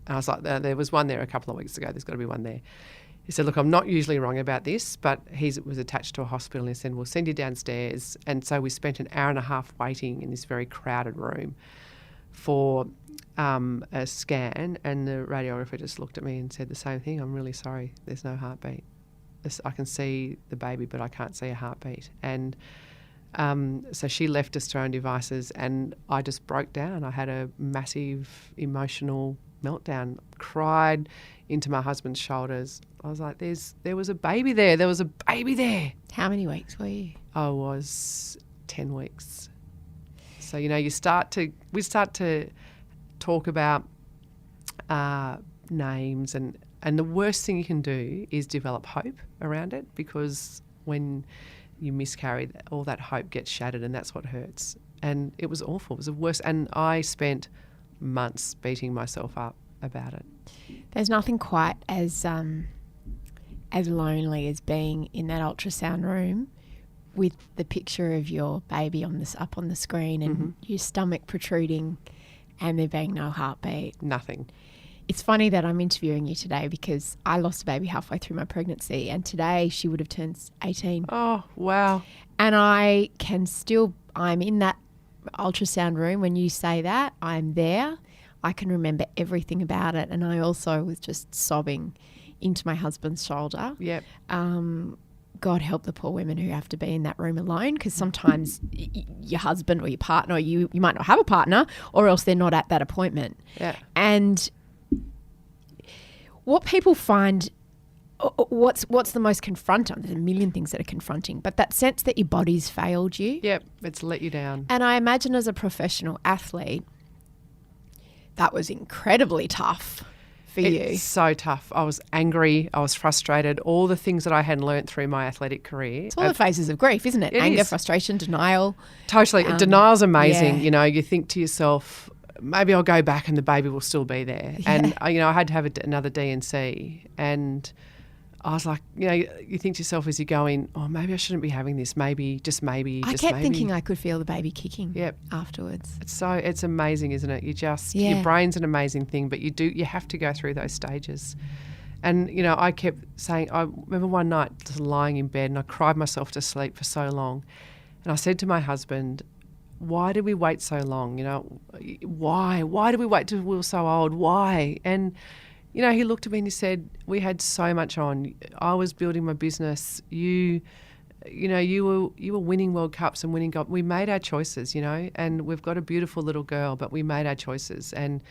And I was like, there was one there a couple of weeks ago, there's got to be one there. He said, look, I'm not usually wrong about this, but he was attached to a hospital, and he said, we'll send you downstairs. And so we spent an hour and a half waiting in this very crowded room for a scan, and the radiographer just looked at me and said the same thing. I'm really sorry, there's no heartbeat. I can see the baby, but I can't see a heartbeat. And so she left us to our own devices, and I just broke down. I had a massive emotional meltdown, cried into my husband's shoulders. I was like, there was a baby there. There was a baby there. How many weeks were you? I was 10 weeks. So, we start to talk about names, and the worst thing you can do is develop hope around it, because when you miscarry, all that hope gets shattered, and that's what hurts. And it was awful. It was the worst. And I spent months beating myself up about it. There's nothing quite as lonely as being in that ultrasound room with the picture of your baby up on the screen, and your stomach protruding, and there being no heartbeat. Nothing. It's funny that I'm interviewing you today, because I lost a baby halfway through my pregnancy, and today she would have turned 18. Oh, wow. And I'm in that ultrasound room. When you say that, I'm there. I can remember everything about it. And I also was just sobbing into my husband's shoulder. Yep. God help the poor women who have to be in that room alone, because sometimes your husband or your partner, you might not have a partner, or else they're not at that appointment. Yeah. And what people find, what's the most confronting? There's a million things that are confronting, but that sense that your body's failed you. Yep, it's let you down. And I imagine as a professional athlete, that was incredibly tough for you. It's so tough. I was angry. I was frustrated. All the things that I had learnt through my athletic career. It's all the phases of grief, isn't it? Anger, frustration, denial. Totally. Denial's amazing. Yeah. You think to yourself, maybe I'll go back and the baby will still be there. Yeah. And, I had to have another D&C. And I was like, you think to yourself as you're going, oh, maybe I shouldn't be having this. Maybe, just maybe, I just kept maybe. thinking I could feel the baby kicking Yep. afterwards. It's amazing, isn't it? Your brain's an amazing thing, but you have to go through those stages. And, I kept saying, I remember one night just lying in bed, and I cried myself to sleep for so long. And I said to my husband, why did we wait so long? Why? Why did we wait till we were so old? Why? And, he looked at me and he said, we had so much on. I was building my business. You were winning World Cups and winning gold. We made our choices, and we've got a beautiful little girl, but we made our choices. And,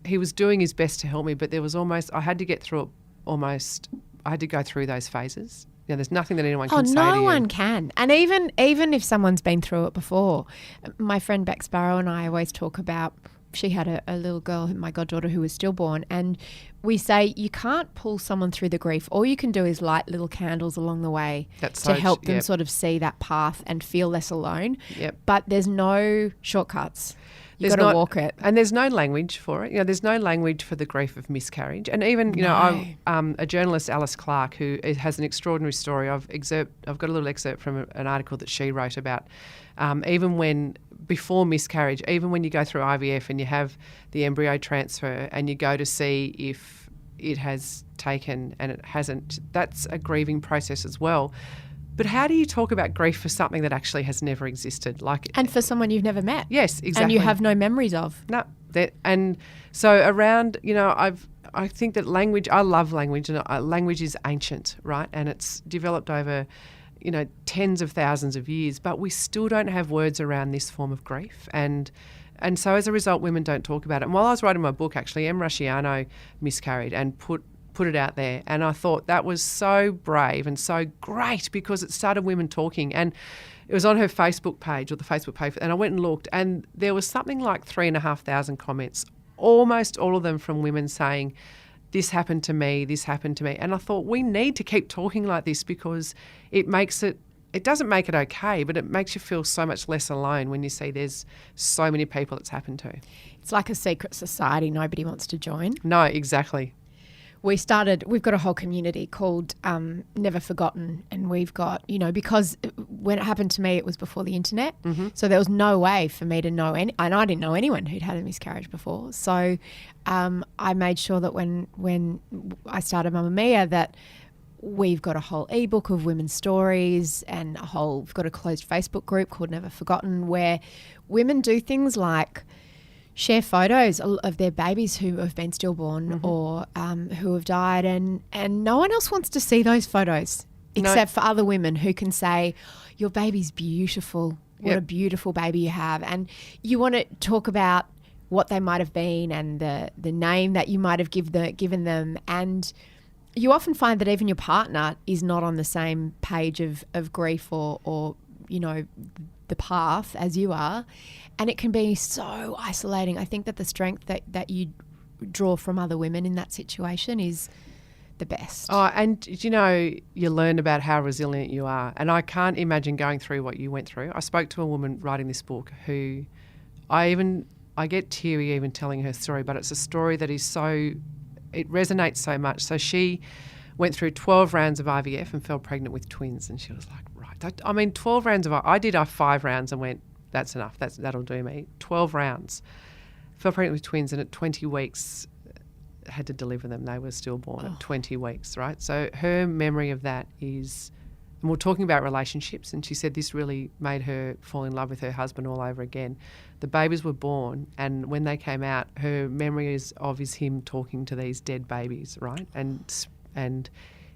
he was doing his best to help me, but there was I had to get through it I had to go through those phases. There's nothing that anyone can say to you. No one can. And even if someone's been through it before, my friend Beck Sparrow and I always talk about, she had a little girl, my goddaughter, who was stillborn, and we say you can't pull someone through the grief. All you can do is light little candles along the way to help them sort of see that path and feel less alone. Yep. But there's no shortcuts. You've got to walk it. And there's no language for it. There's no language for the grief of miscarriage. And even, a journalist, Alice Clark, who has an extraordinary story. I've got a little excerpt from an article that she wrote about before miscarriage, even when you go through IVF and you have the embryo transfer and you go to see if it has taken and it hasn't, that's a grieving process as well. But how do you talk about grief for something that actually has never existed? And for someone you've never met. Yes, exactly. And you have no memories of. No. And so around, I think that language, I love language, and language is ancient, right? And it's developed over, tens of thousands of years, but we still don't have words around this form of grief. And so as a result, women don't talk about it. And while I was writing my book, actually, Em Rusciano miscarried and put it out there, and I thought that was so brave and so great, because it started women talking. And it was on her Facebook page or the Facebook page, and I went and looked, and there was something like 3,500 comments, almost all of them from women saying, this happened to me, this happened to me. And I thought, we need to keep talking like this, because it doesn't make it okay, but it makes you feel so much less alone when you see there's so many people it's happened to. It's like a secret society nobody wants to join. No, exactly. We've got a whole community called Never Forgotten, and we've got, because when it happened to me, it was before the internet. Mm-hmm. So there was no way for me to know and I didn't know anyone who'd had a miscarriage before. So I made sure that when I started Mamma Mia, that we've got a whole ebook of women's stories, and we've got a closed Facebook group called Never Forgotten, where women do things like share photos of their babies who have been stillborn, mm-hmm. or who have died, and no one else wants to see those photos except for other women who can say, your baby's beautiful, what a beautiful baby you have. And you want to talk about what they might have been and the name that you might have given them. And you often find that even your partner is not on the same page of grief or the path as you are, and it can be so isolating. I think that the strength that you draw from other women in that situation is the best. Oh, and you learn about how resilient you are, and I can't imagine going through what you went through. I spoke to a woman writing this book who I get teary even telling her story, but it's a story that is it resonates so much. So she went through 12 rounds of IVF and fell pregnant with twins, and she was like, 12 rounds I did 5 rounds and went, that's enough, that'll do me. 12 rounds. Fell pregnant with twins, and at 20 weeks had to deliver them. They were stillborn at 20 weeks, right? So her memory of that is, and we're talking about relationships, and she said this really made her fall in love with her husband all over again. The babies were born, and when they came out, her memory is him talking to these dead babies, right? And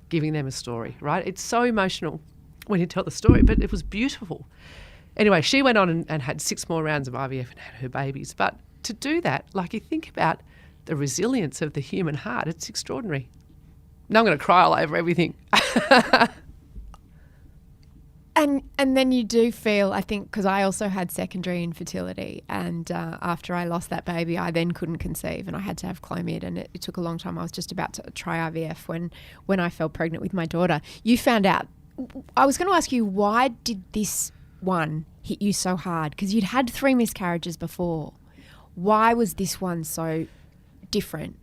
giving them a story, right? It's so emotional when you tell the story, but it was beautiful. Anyway, she went on and had 6 more rounds of IVF and had her babies. But to do that, you think about the resilience of the human heart, it's extraordinary. Now I'm going to cry all over everything. And then you do feel, I think, because I also had secondary infertility, and after I lost that baby, I then couldn't conceive, and I had to have Clomid, and it took a long time. I was just about to try IVF when I fell pregnant with my daughter. You found out. I was going to ask you, why did this one hit you so hard? Because you'd had 3 miscarriages before. Why was this one so different?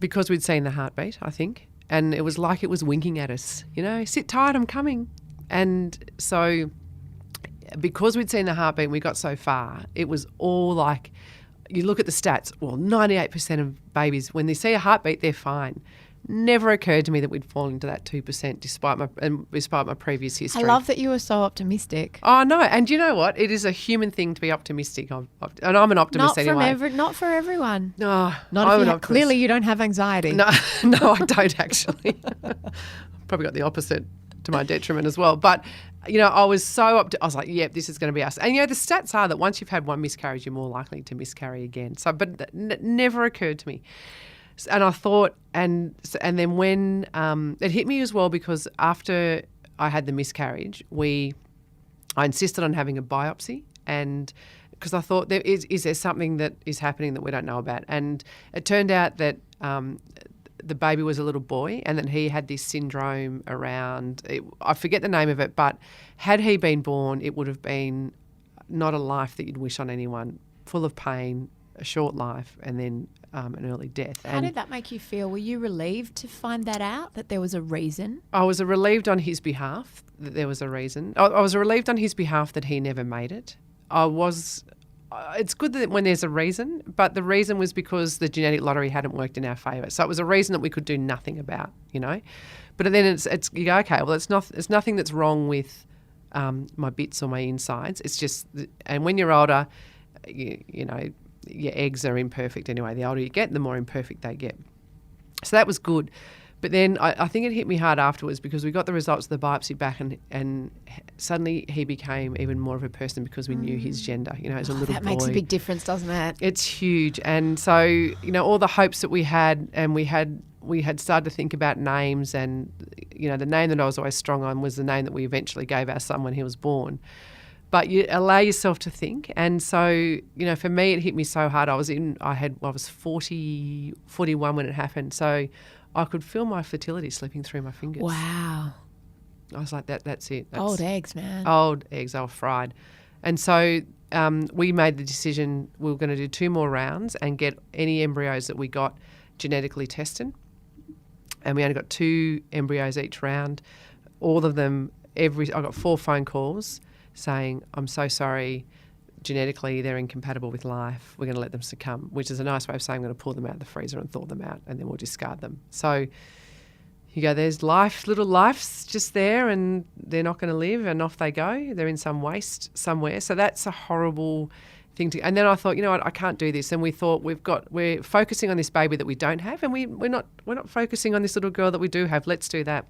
Because we'd seen the heartbeat, I think, and it was like it was winking at us, sit tight, I'm coming. And so because we'd seen the heartbeat and we got so far, it was all like, you look at the stats, 98% of babies, when they see a heartbeat, they're fine. Never occurred to me that we'd fall into that 2% despite my previous history. I love that you were so optimistic. Oh, no. And you know what? It is a human thing to be optimistic. And I'm an optimist anyway. Not for everyone. No. Clearly you don't have anxiety. No, I don't actually. Probably got the opposite to my detriment as well. But, I was so I was like, yep, this is going to be us. And, the stats are that once you've had one miscarriage, you're more likely to miscarry again. So, but that never occurred to me. And I thought, and then when it hit me as well, because after I had the miscarriage, I insisted on having a biopsy, and because I thought, is there something that is happening that we don't know about? And it turned out that the baby was a little boy, and that he had this syndrome around, I forget the name of it, but had he been born, it would have been not a life that you'd wish on anyone, full of pain, a short life, and then an early death. How did that make you feel? Were you relieved to find that out, that there was a reason? I was relieved on his behalf that there was a reason. I was relieved on his behalf that he never made it. It's good that when there's a reason, but the reason was because the genetic lottery hadn't worked in our favour. So it was a reason that we could do nothing about, But then it's you go, okay, well, it's nothing that's wrong with my bits or my insides. It's just, and when you're older, your eggs are imperfect anyway. The older you get, the more imperfect they get. So that was good. But then I think it hit me hard afterwards, because we got the results of the biopsy back, and suddenly he became even more of a person because we knew his gender, as a little boy. That makes a big difference, doesn't it? It's huge. And so, all the hopes that we had, and we had started to think about names, and, the name that I was always strong on was the name that we eventually gave our son when he was born. But you allow yourself to think. And so, for me, it hit me so hard. I was 41 when it happened. So I could feel my fertility slipping through my fingers. Wow. I was like, that's it. That's old eggs, man. Old eggs, they were fried. And so we made the decision we were going to do 2 more rounds and get any embryos that we got genetically tested. And we only got 2 embryos each round. All of them, I got 4 phone calls saying, I'm so sorry, genetically they're incompatible with life. We're going to let them succumb, which is a nice way of saying I'm going to pull them out of the freezer and thaw them out and then we'll discard them. So you go, there's little lives just there and they're not going to live, and off they go. They're in some waste somewhere. So that's a horrible thing to. And then I thought, you know what, I can't do this. And we thought we're focusing on this baby that we don't have, and we're not focusing on this little girl that we do have. Let's do that.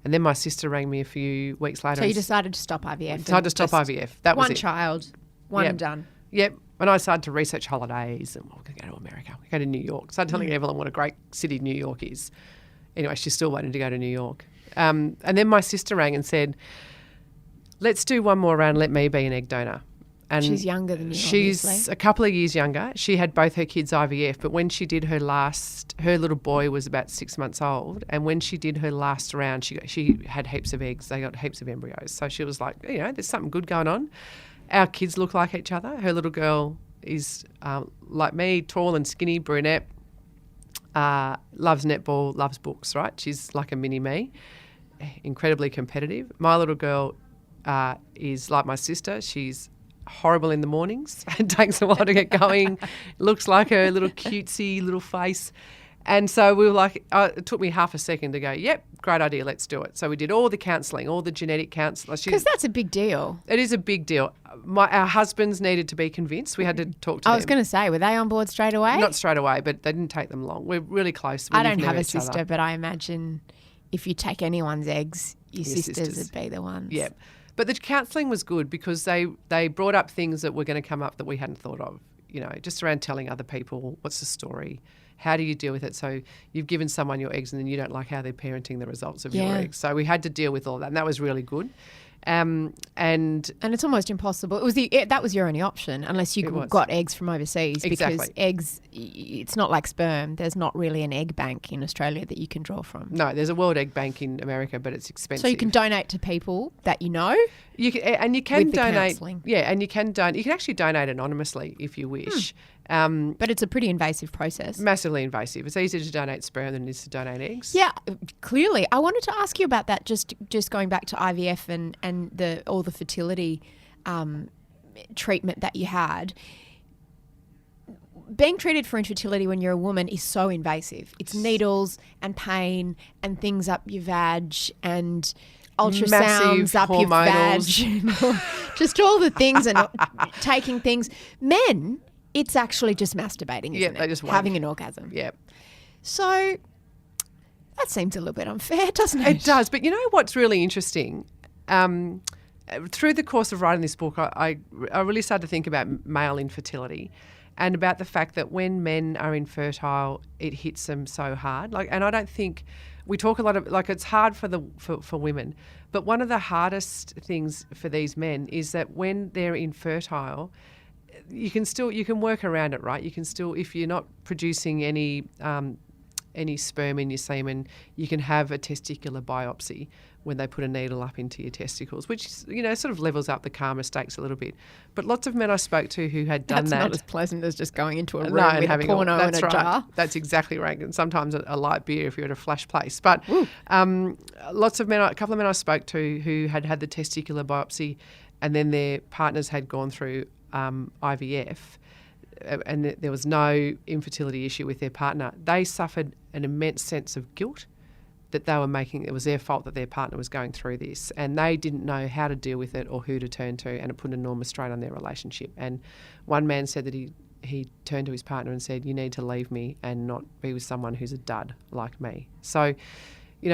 And then my sister rang me a few weeks later. So you decided to stop IVF? Decided to stop IVF. That was it. One child, one and done. Yep. And I started to research holidays, and we're going to go to America. We're going to go to New York. Started telling Evelyn what a great city New York is. Anyway, she's still waiting to go to New York. And then my sister rang and said, let's do one more round. Let me be an egg donor. And she's younger than you, She's obviously. a couple of years younger. She had both her kids IVF, but when she did her little boy was about 6 months old, and when she did her last round, she had heaps of eggs. They got heaps of embryos. So she was like, there's something good going on. Our kids look like each other. Her little girl is like me, tall and skinny, brunette, loves netball, loves books, right? She's like a mini me, incredibly competitive. My little girl is like my sister. She's horrible in the mornings. It takes a while to get going. Looks like her little cutesy little face. And so we were like, it took me half a second to go, yep, great idea, let's do it. So we did all the counselling, all the genetic counselling. Because that's a big deal. It is a big deal. Our husbands needed to be convinced. We had to talk to them. I was going to say, were they on board straight away? Not straight away, but they didn't take them long. We're really close. I don't have a sister, but I imagine if you take anyone's eggs, your sisters would be the ones. Yeah. But the counselling was good because they brought up things that were going to come up that we hadn't thought of, just around telling other people what's the story, how do you deal with it. So you've given someone your eggs and then you don't like how they're parenting the results of your eggs. So we had to deal with all that, and that was really good. And it's almost impossible. That was your only option unless you got eggs from overseas. Exactly. Because eggs, it's not like sperm. There's not really an egg bank in Australia that you can draw from. No, there's a World Egg Bank in America, but it's expensive. So you can donate to people that you know. You can with donate. Counselling. Yeah, and you can actually donate anonymously if you wish. But it's a pretty invasive process. Massively invasive. It's easier to donate sperm than it is to donate eggs. Yeah, clearly. I wanted to ask you about that, just going back to IVF and all the fertility treatment that you had. Being treated for infertility when you're a woman is so invasive. It's needles and pain and things up your vag and ultrasounds up your vag. Just all the things and taking things. Men, it's actually just masturbating, isn't it? They just having an orgasm. Yeah. So that seems a little bit unfair, doesn't it? It does. But you know what's really interesting? Through the course of writing this book, I really started to think about male infertility and about the fact that when men are infertile, it hits them so hard. And I don't think we talk a lot of it's hard for women, but one of the hardest things for these men is that when they're infertile, you can work around it, right? You can still, if you're not producing any sperm in your semen, you can have a testicular biopsy when they put a needle up into your testicles, which sort of levels up the karma stakes a little bit. But lots of men I spoke to who had done that's that. Not as pleasant as just going into a room with a porno in a jar. That's exactly right. And sometimes a light beer if you're at a flash place. But lots of men, a couple of men I spoke to who had the testicular biopsy, and then their partners had gone through IVF, and there was no infertility issue with their partner. They suffered an immense sense of guilt that they were making. It was their fault that their partner was going through this, and they didn't know how to deal with it or who to turn to, and it put an enormous strain on their relationship. And one man said that he turned to his partner and said, "You need to leave me and not be with someone who's a dud like me." So, we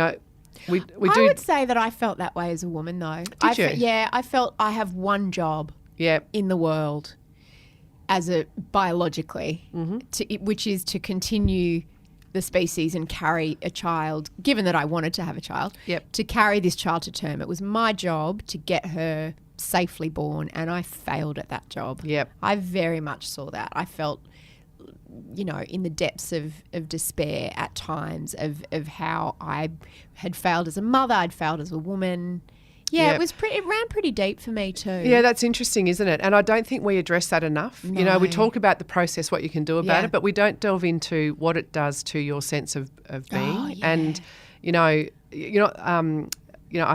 do. I would say that I felt that way as a woman, though. Did you? Yeah, I felt I have one job. In the world, as a biologically, which is to continue the species and carry a child. Given that I wanted to have a child, to carry this child to term, it was my job to get her safely born, and I failed at that job. Yep. I very much saw that. I felt, in the depths of despair at times of how I had failed as a mother, I'd failed as a woman. Yeah, Yep. it ran pretty deep for me too. Yeah, that's interesting, isn't it? And I don't think we address that enough. No. We talk about the process, what you can do about Yeah. it, but we don't delve into what it does to your sense of being. Oh, yeah. And, I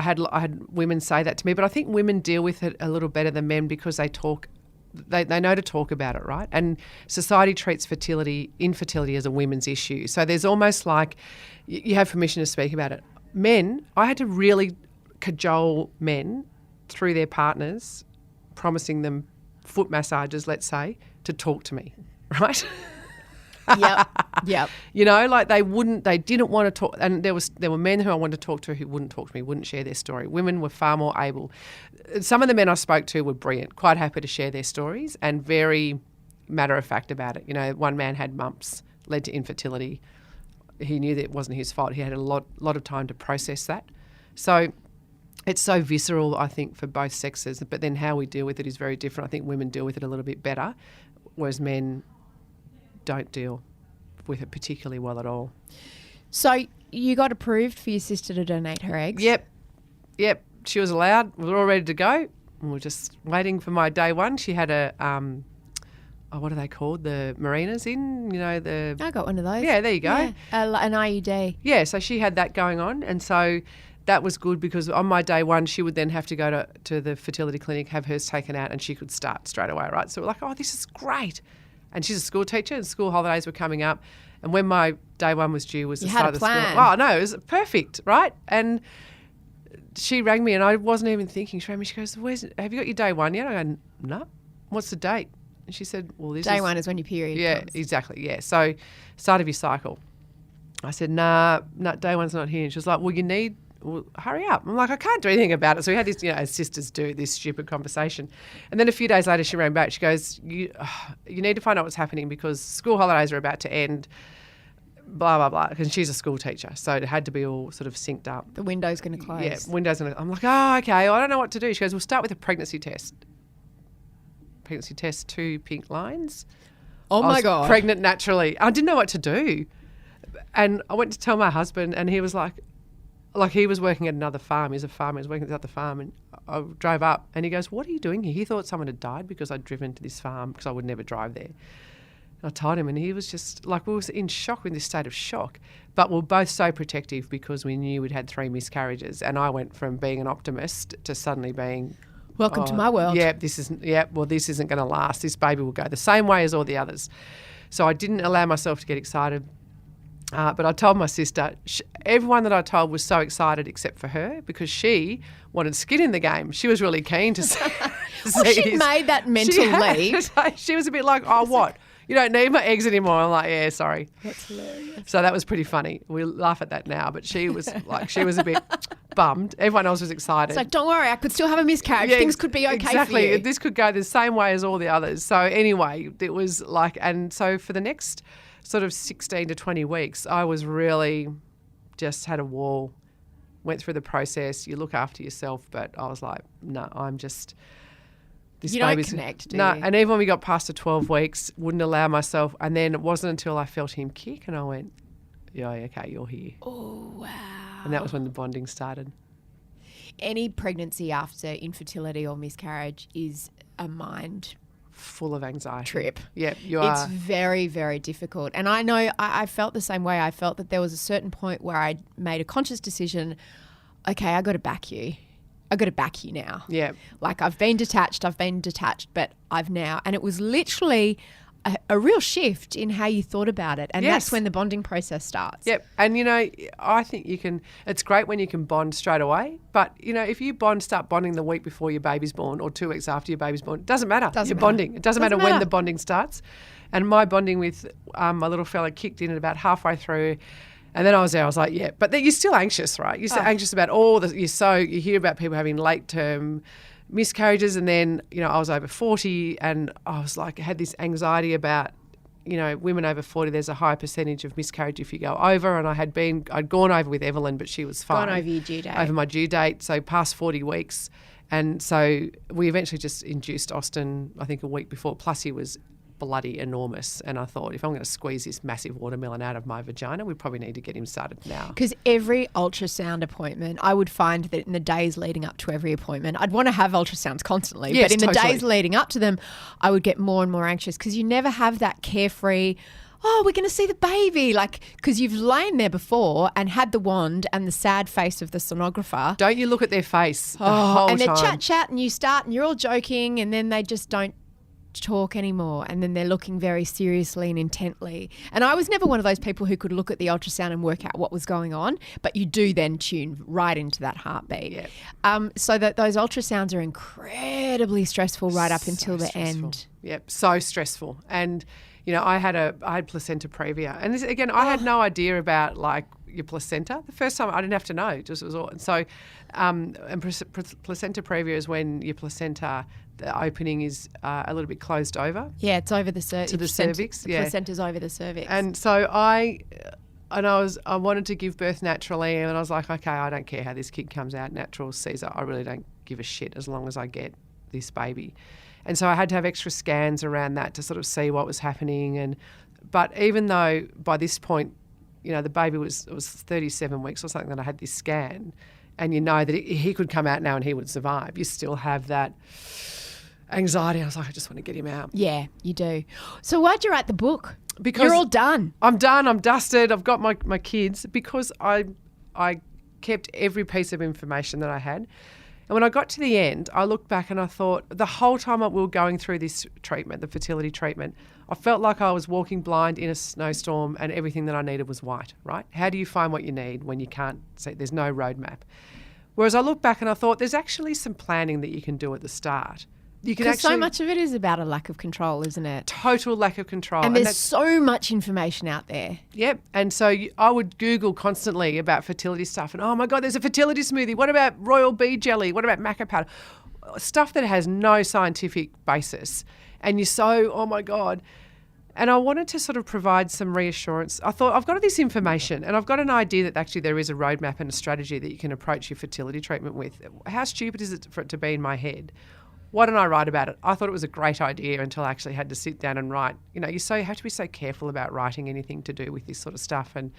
had women say that to me, but I think women deal with it a little better than men because they talk. They know to talk about it, right? And society treats infertility as a women's issue. So there's almost like you have permission to speak about it. Men, I had to really cajole men through their partners, promising them foot massages, let's say, to talk to me, right? Yep. They didn't want to talk. And there were men who I wanted to talk to who wouldn't talk to me, wouldn't share their story. Women were far more able. Some of the men I spoke to were brilliant, quite happy to share their stories and very matter of fact about it. One man had mumps, led to infertility. He knew that it wasn't his fault. He had a lot of time to process that. So it's so visceral, I think, for both sexes. But then how we deal with it is very different. I think women deal with it a little bit better, whereas men don't deal with it particularly well at all. So you got approved for your sister to donate her eggs? Yep. She was allowed. We were all ready to go. We were just waiting for my day one. She had a, what are they called? The marinas in, I got one of those. Yeah, there you go. Yeah. An IUD. Yeah, so she had that going on. And so that was good because on my day one, she would then have to go to the fertility clinic, have hers taken out, and she could start straight away, right? So we're like, oh, this is great. And she's a school teacher and school holidays were coming up. And when my day one was due was the start of the school. Oh, no, it was perfect, right? And she rang me and I wasn't even thinking. She rang me, she goes, have you got your day one yet? I go, no. What's the date? And she said, well, Day one is when your period comes. Yeah, exactly, yeah. So start of your cycle. I said, nah, day one's not here. And she was like, well, hurry up. I'm like, I can't do anything about it. So we had this, as sisters do, this stupid conversation. And then a few days later, she rang back. She goes, you need to find out what's happening because school holidays are about to end, blah, blah, blah. Because she's a school teacher. So it had to be all sort of synced up. The window's going to close. Yeah, window's going to. I'm like, oh, okay. Well, I don't know what to do. She goes, we'll start with a pregnancy test. Pregnancy test, 2 pink lines. Oh, my God. Pregnant naturally. I didn't know what to do. And I went to tell my husband and he was like he was working at another farm. He's a farmer. He was working at the other farm and I drove up and he goes, what are you doing here? He thought someone had died because I'd driven to this farm because I would never drive there. And I told him and he was just we were in shock, in this state of shock. But we were both so protective because we knew we'd had 3 miscarriages and I went from being an optimist to suddenly being... Welcome to my world. This isn't going to last. This baby will go the same way as all the others. So I didn't allow myself to get excited. But I told my sister, everyone that I told was so excited except for her because she wanted skin in the game. She was really keen to see she made that mental leap. She was a bit like, oh, what? You don't need my eggs anymore. I'm like, yeah, sorry. That's hilarious. So that was pretty funny. We laugh at that now, but she was a bit bummed. Everyone else was excited. It's like, don't worry, I could still have a miscarriage. Yeah, things could be okay exactly. for you. This could go the same way as all the others. So anyway, it was and so for the next sort of 16 to 20 weeks, I was really just had a wall, went through the process. You look after yourself, but I was like, no, I'm just... You don't connect, do you? And even when we got past the 12 weeks, wouldn't allow myself. And then it wasn't until I felt him kick and I went, yeah, okay, you're here. Oh, wow. And that was when the bonding started. Any pregnancy after infertility or miscarriage is a mind full of anxiety. Trip. Yeah, It's very, very difficult. And I know I felt the same way. I felt that there was a certain point where I made a conscious decision, okay, I got to back you. I got to back you now. Yeah. Like I've been detached, but I've now. And it was literally a real shift in how you thought about it. And that's when the bonding process starts. Yep. And, I think it's great when you can bond straight away. But, if you start bonding the week before your baby's born or 2 weeks after your baby's born, it doesn't matter. You're bonding. It doesn't matter when the bonding starts. And my bonding with my little fella kicked in at about halfway through. And then I was there, I was like, yeah. But then you're still anxious, right? You're still anxious about you hear about people having late term miscarriages. And then, I was over 40 and I was like, I had this anxiety about, women over 40, there's a high percentage of miscarriage if you go over. And I'd gone over with Evelyn, but she was fine. Gone over your due date. Over my due date. So past 40 weeks. And so we eventually just induced Austin, I think a week before, plus he was bloody enormous. And I thought, if I'm going to squeeze this massive watermelon out of my vagina, we probably need to get him started now. Because every ultrasound appointment, I would find that in the days leading up to every appointment, I'd want to have ultrasounds constantly. Yes, but in totally. the days leading up to them, I would get more and more anxious because you never have that carefree, oh, we're going to see the baby. Like, because you've lain there before and had the wand and the sad face of the sonographer. Don't you look at their face the whole and they time. chat and you start and you're all joking and then they just don't talk anymore and then they're looking very seriously and intently. And I was never one of those people who could look at the ultrasound and work out what was going on, but you do then tune right into that heartbeat. Yeah. So that those ultrasounds are incredibly stressful right up until the end. Yep, so stressful. And you know, I had placenta previa, and this, again, I had no idea about like your placenta. The first time I didn't have to know. It just was all. So, placenta previa is when your placenta, the opening is a little bit closed over. Yeah, it's over the cervix. To the cervix. The placenta's over the cervix. And so I wanted to give birth naturally, and I was like, okay, I don't care how this kid comes out, natural, Caesar. I really don't give a shit as long as I get this baby. And so I had to have extra scans around that to sort of see what was happening. But even though by this point, you know, the baby was 37 weeks or something that I had this scan, and you know that he could come out now and he would survive, you still have that anxiety. I was like, I just want to get him out. Yeah, you do. So why'd you write the book? Because you're all done. I'm done. I'm dusted. I've got my kids, because I kept every piece of information that I had. And when I got to the end, I looked back and I thought the whole time we were going through this treatment, the fertility treatment, I felt like I was walking blind in a snowstorm and everything that I needed was white, right? How do you find what you need when you can't see? There's no roadmap. Whereas I looked back and I thought there's actually some planning that you can do at the start. You can Because actually, so much of it is about a lack of control, isn't it? total lack of control. And there's so much information out there. Yep. And so I would Google constantly about fertility stuff. And, oh, my God, there's a fertility smoothie. What about royal bee jelly? What about maca powder? Stuff that has no scientific basis. And you're so, oh, my God. And I wanted to sort of provide some reassurance. I thought, I've got this information and I've got an idea that actually there is a roadmap and a strategy that you can approach your fertility treatment with. How stupid is it for it to be in my head? Why don't I write about it? I thought it was a great idea until I actually had to sit down and write. You know, you have to be so careful about writing anything to do with this sort of stuff. And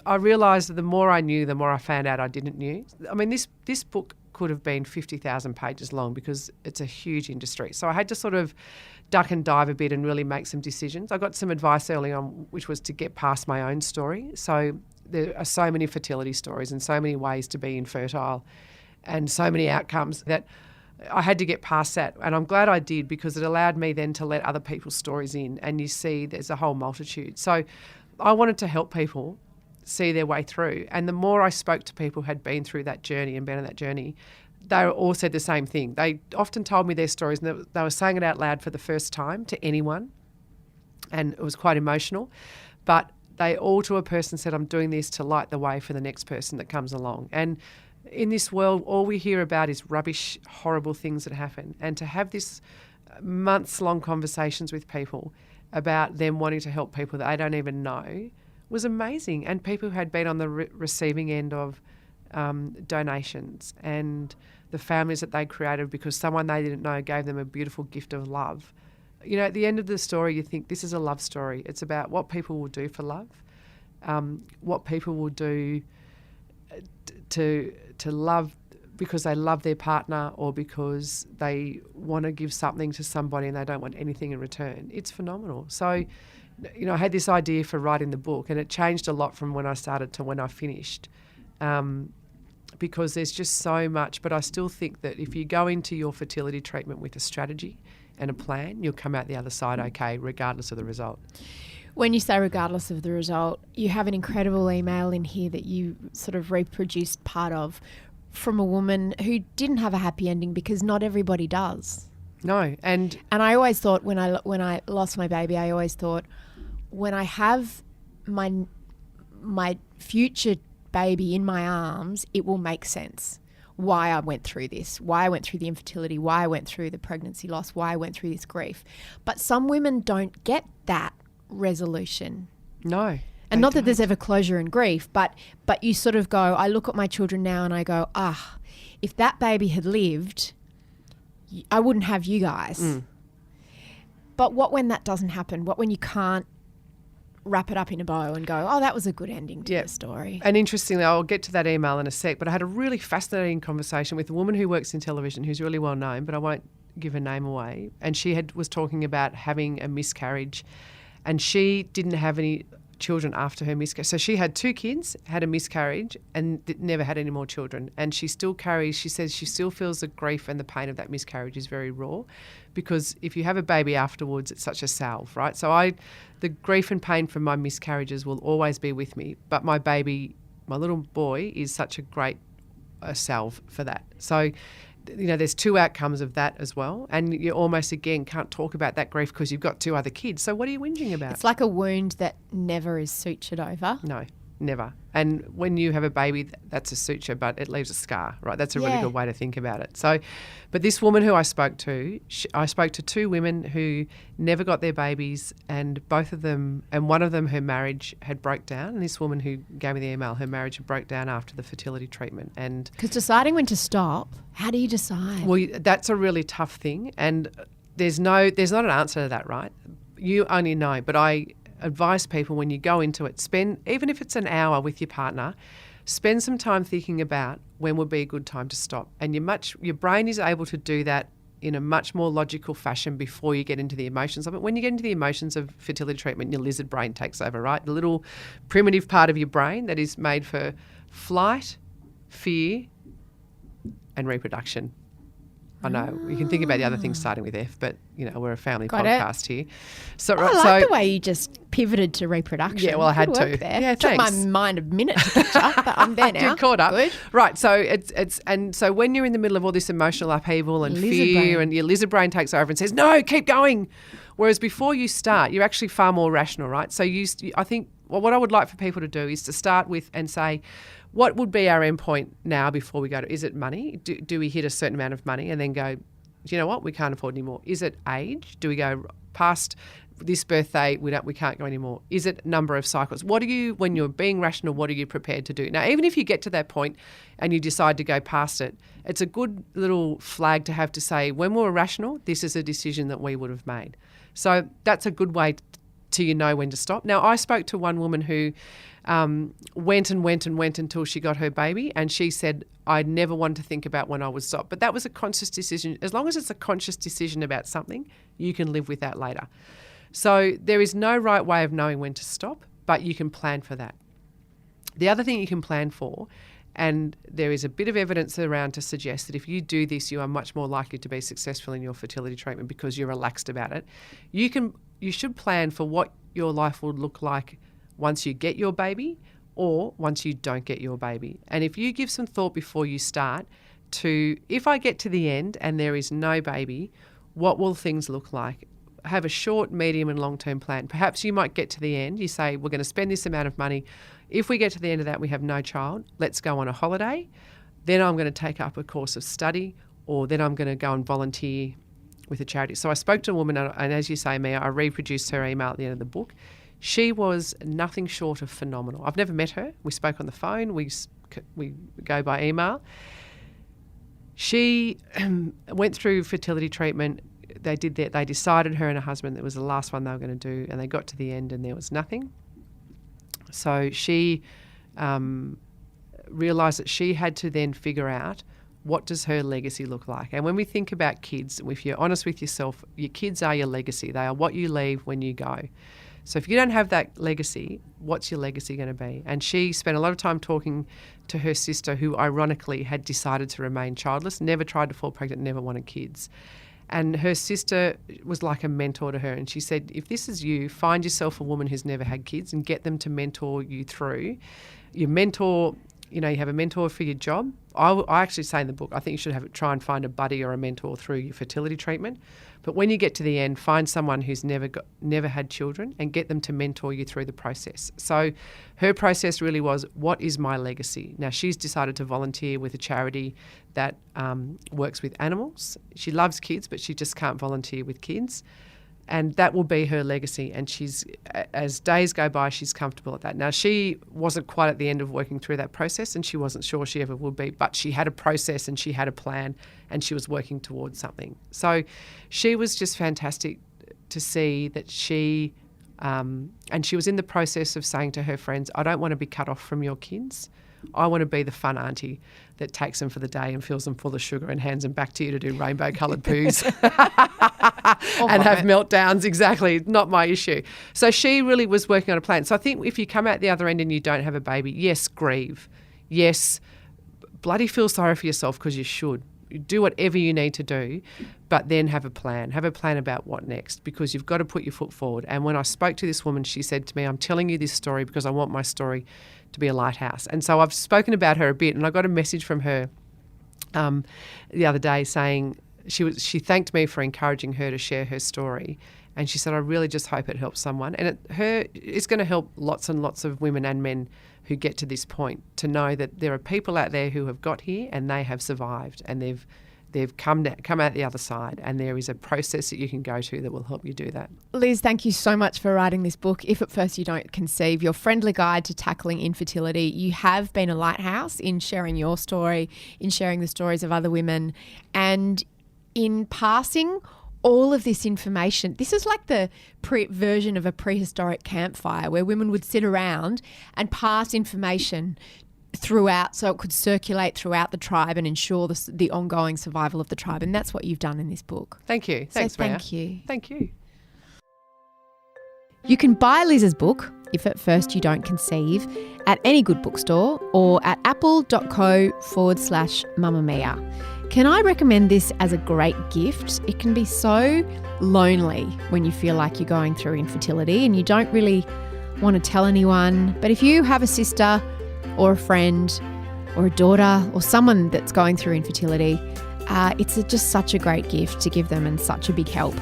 I realised that the more I knew, the more I found out I didn't know. I mean, this book could have been 50,000 pages long because it's a huge industry. So I had to sort of duck and dive a bit and really make some decisions. I got some advice early on, which was to get past my own story. So there are so many fertility stories and so many ways to be infertile and so many outcomes that I had to get past that, and I'm glad I did, because it allowed me then to let other people's stories in, and you see there's a whole multitude. So I wanted to help people see their way through, and the more I spoke to people who had been through that journey and been on that journey, they all said the same thing. They often told me their stories, and they were saying it out loud for the first time to anyone, and it was quite emotional, but they all to a person said, I'm doing this to light the way for the next person that comes along. And in this world, all we hear about is rubbish, horrible things that happen. And to have this months-long conversations with people about them wanting to help people that they don't even know was amazing. And people who had been on the receiving end of donations, and the families that they created because someone they didn't know gave them a beautiful gift of love. You know, at the end of the story, you think this is a love story. It's about what people will do for love, what people will do to love because they love their partner or because they want to give something to somebody and they don't want anything in return. It's phenomenal. So, you know, I had this idea for writing the book, and it changed a lot from when I started to when I finished, because there's just so much. But I still think that if you go into your fertility treatment with a strategy and a plan, you'll come out the other side okay, regardless of the result. When you say regardless of the result, you have an incredible email in here that you sort of reproduced part of from a woman who didn't have a happy ending, because not everybody does. No, and I always thought when I lost my baby, I always thought when I have my future baby in my arms, it will make sense why I went through this, why I went through the infertility, why I went through the pregnancy loss, why I went through this grief. But some women don't get that resolution. no. And not that there's ever closure in grief, but you sort of go, I look at my children now and I go, if that baby had lived, I wouldn't have you guys. But what when that doesn't happen? What when you can't wrap it up in a bow and go, that was a good ending to the story? And interestingly, I'll get to that email in a sec, but I had a really fascinating conversation with a woman who works in television who's really well known, but I won't give her name away. And she was talking about having a miscarriage, and she didn't have any children after her miscarriage. So she had 2 kids, had a miscarriage, and never had any more children. And she still carries, she says she still feels the grief and the pain of that miscarriage is very raw, because if you have a baby afterwards, it's such a salve, right? So the grief and pain from my miscarriages will always be with me, but my baby, my little boy, is such a great salve for that. So, there's 2 outcomes of that as well. And you almost, again, can't talk about that grief because you've got 2 other kids. So what are you whinging about? It's like a wound that never is sutured over. No, never. And when you have a baby, that's a suture, but it leaves a scar, right? That's a really good way to think about it. So, but this woman who I spoke to, I spoke to 2 women who never got their babies, and both of them, and one of them, her marriage had broke down. And this woman who gave me the email, her marriage had broke down after the fertility treatment. And because deciding when to stop, how do you decide? Well, that's a really tough thing, and there's not an answer to that, right? You only know, but I advise people when you go into it, even if it's an hour with your partner, spend some time thinking about when would be a good time to stop. And your brain is able to do that in a much more logical fashion before you get into the emotions of it. When you get into the emotions of fertility treatment, your lizard brain takes over, right? The little primitive part of your brain that is made for flight, fear, and reproduction. I know you can think about the other things starting with F, but we're a family podcast here. So I like the way you just pivoted to reproduction. Yeah, well, I had to. There. Yeah, it took my mind a minute to catch up, but I'm there now. You're caught up. Good. Right. So so when you're in the middle of all this emotional upheaval and fear, and your lizard brain takes over and says, "No, keep going." Whereas before you start, you're actually far more rational, right? So I think what I would like for people to do is to start with and say, what would be our endpoint now before we go to, is it money? Do we hit a certain amount of money and then go, do you know what, we can't afford anymore? Is it age? Do we go past this birthday, we can't go anymore? Is it number of cycles? When you're being rational, what are you prepared to do? Now, even if you get to that point and you decide to go past it, it's a good little flag to have to say, when we're rational, this is a decision that we would have made. So that's a good way to when to stop. Now, I spoke to one woman who went until she got her baby, and she said, I never wanted to think about when I would stop. But that was a conscious decision. As long as it's a conscious decision about something, you can live with that later. So there is no right way of knowing when to stop, but you can plan for that. The other thing you can plan for, and there is a bit of evidence around to suggest that if you do this, you are much more likely to be successful in your fertility treatment because you're relaxed about it. You should plan for what your life would look like once you get your baby or once you don't get your baby. And if you give some thought before you start to, if I get to the end and there is no baby, what will things look like? Have a short, medium and long-term plan. Perhaps you might get to the end. You say, we're going to spend this amount of money. If we get to the end of that, we have no child, let's go on a holiday. Then I'm going to take up a course of study, or then I'm going to go and volunteer with a charity. So I spoke to a woman, and as you say, Mia, I reproduced her email at the end of the book. She was nothing short of phenomenal. I've never met her. We spoke on the phone. We go by email. She went through fertility treatment. They decided, her and her husband, that was the last one they were going to do, and they got to the end and there was nothing. So she realised that she had to then figure out, what does her legacy look like? And when we think about kids, if you're honest with yourself, your kids are your legacy. They are what you leave when you go. So if you don't have that legacy, what's your legacy going to be? And she spent a lot of time talking to her sister, who ironically had decided to remain childless, never tried to fall pregnant, never wanted kids. And her sister was like a mentor to her. And she said, if this is you, find yourself a woman who's never had kids and get them to mentor you through. Your mentor, you have a mentor for your job. I actually say in the book, I think you should try and find a buddy or a mentor through your fertility treatment. But when you get to the end, find someone who's never had children and get them to mentor you through the process. So her process really was, what is my legacy? Now, she's decided to volunteer with a charity that works with animals. She loves kids, but she just can't volunteer with kids. And that will be her legacy. And she's, as days go by, she's comfortable at that. Now, she wasn't quite at the end of working through that process, and she wasn't sure she ever would be, but she had a process and she had a plan and she was working towards something. So she was just fantastic to see that she, and she was in the process of saying to her friends, I don't want to be cut off from your kids. I want to be the fun auntie that takes them for the day and fills them full of sugar and hands them back to you to do rainbow-coloured poos and have meltdowns. Exactly, not my issue. So she really was working on a plan. So I think if you come out the other end and you don't have a baby, yes, grieve. Yes, bloody feel sorry for yourself, because you should. Do whatever you need to do, but then have a plan. Have a plan about what next, because you've got to put your foot forward. And when I spoke to this woman, she said to me, I'm telling you this story because I want my story to be a lighthouse. And so I've spoken about her a bit, and I got a message from her the other day saying she thanked me for encouraging her to share her story. And she said, I really just hope it helps someone. And it's going to help lots and lots of women and men who get to this point to know that there are people out there who have got here and they have survived, and they've come out the other side, and there is a process that you can go to that will help you do that. Liz, thank you so much for writing this book, If at First You Don't Conceive, your friendly guide to tackling infertility. You have been a lighthouse in sharing your story, in sharing the stories of other women, and in passing all of this information. This is like the version of a prehistoric campfire where women would sit around and pass information throughout, so it could circulate throughout the tribe and ensure the ongoing survival of the tribe. And that's what you've done in this book. Thank you. Thanks, Maya. Thank you. You can buy Liz's book, If at First You Don't Conceive, at any good bookstore or at apple.co/mamamia. Can I recommend this as a great gift? It can be so lonely when you feel like you're going through infertility and you don't really want to tell anyone. But if you have a sister or a friend or a daughter or someone that's going through infertility, it's just such a great gift to give them and such a big help.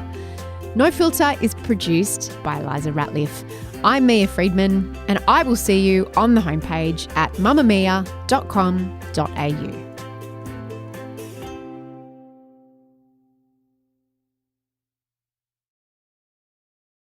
No Filter is produced by Eliza Ratliff. I'm Mia Friedman, and I will see you on the homepage at mamamia.com.au.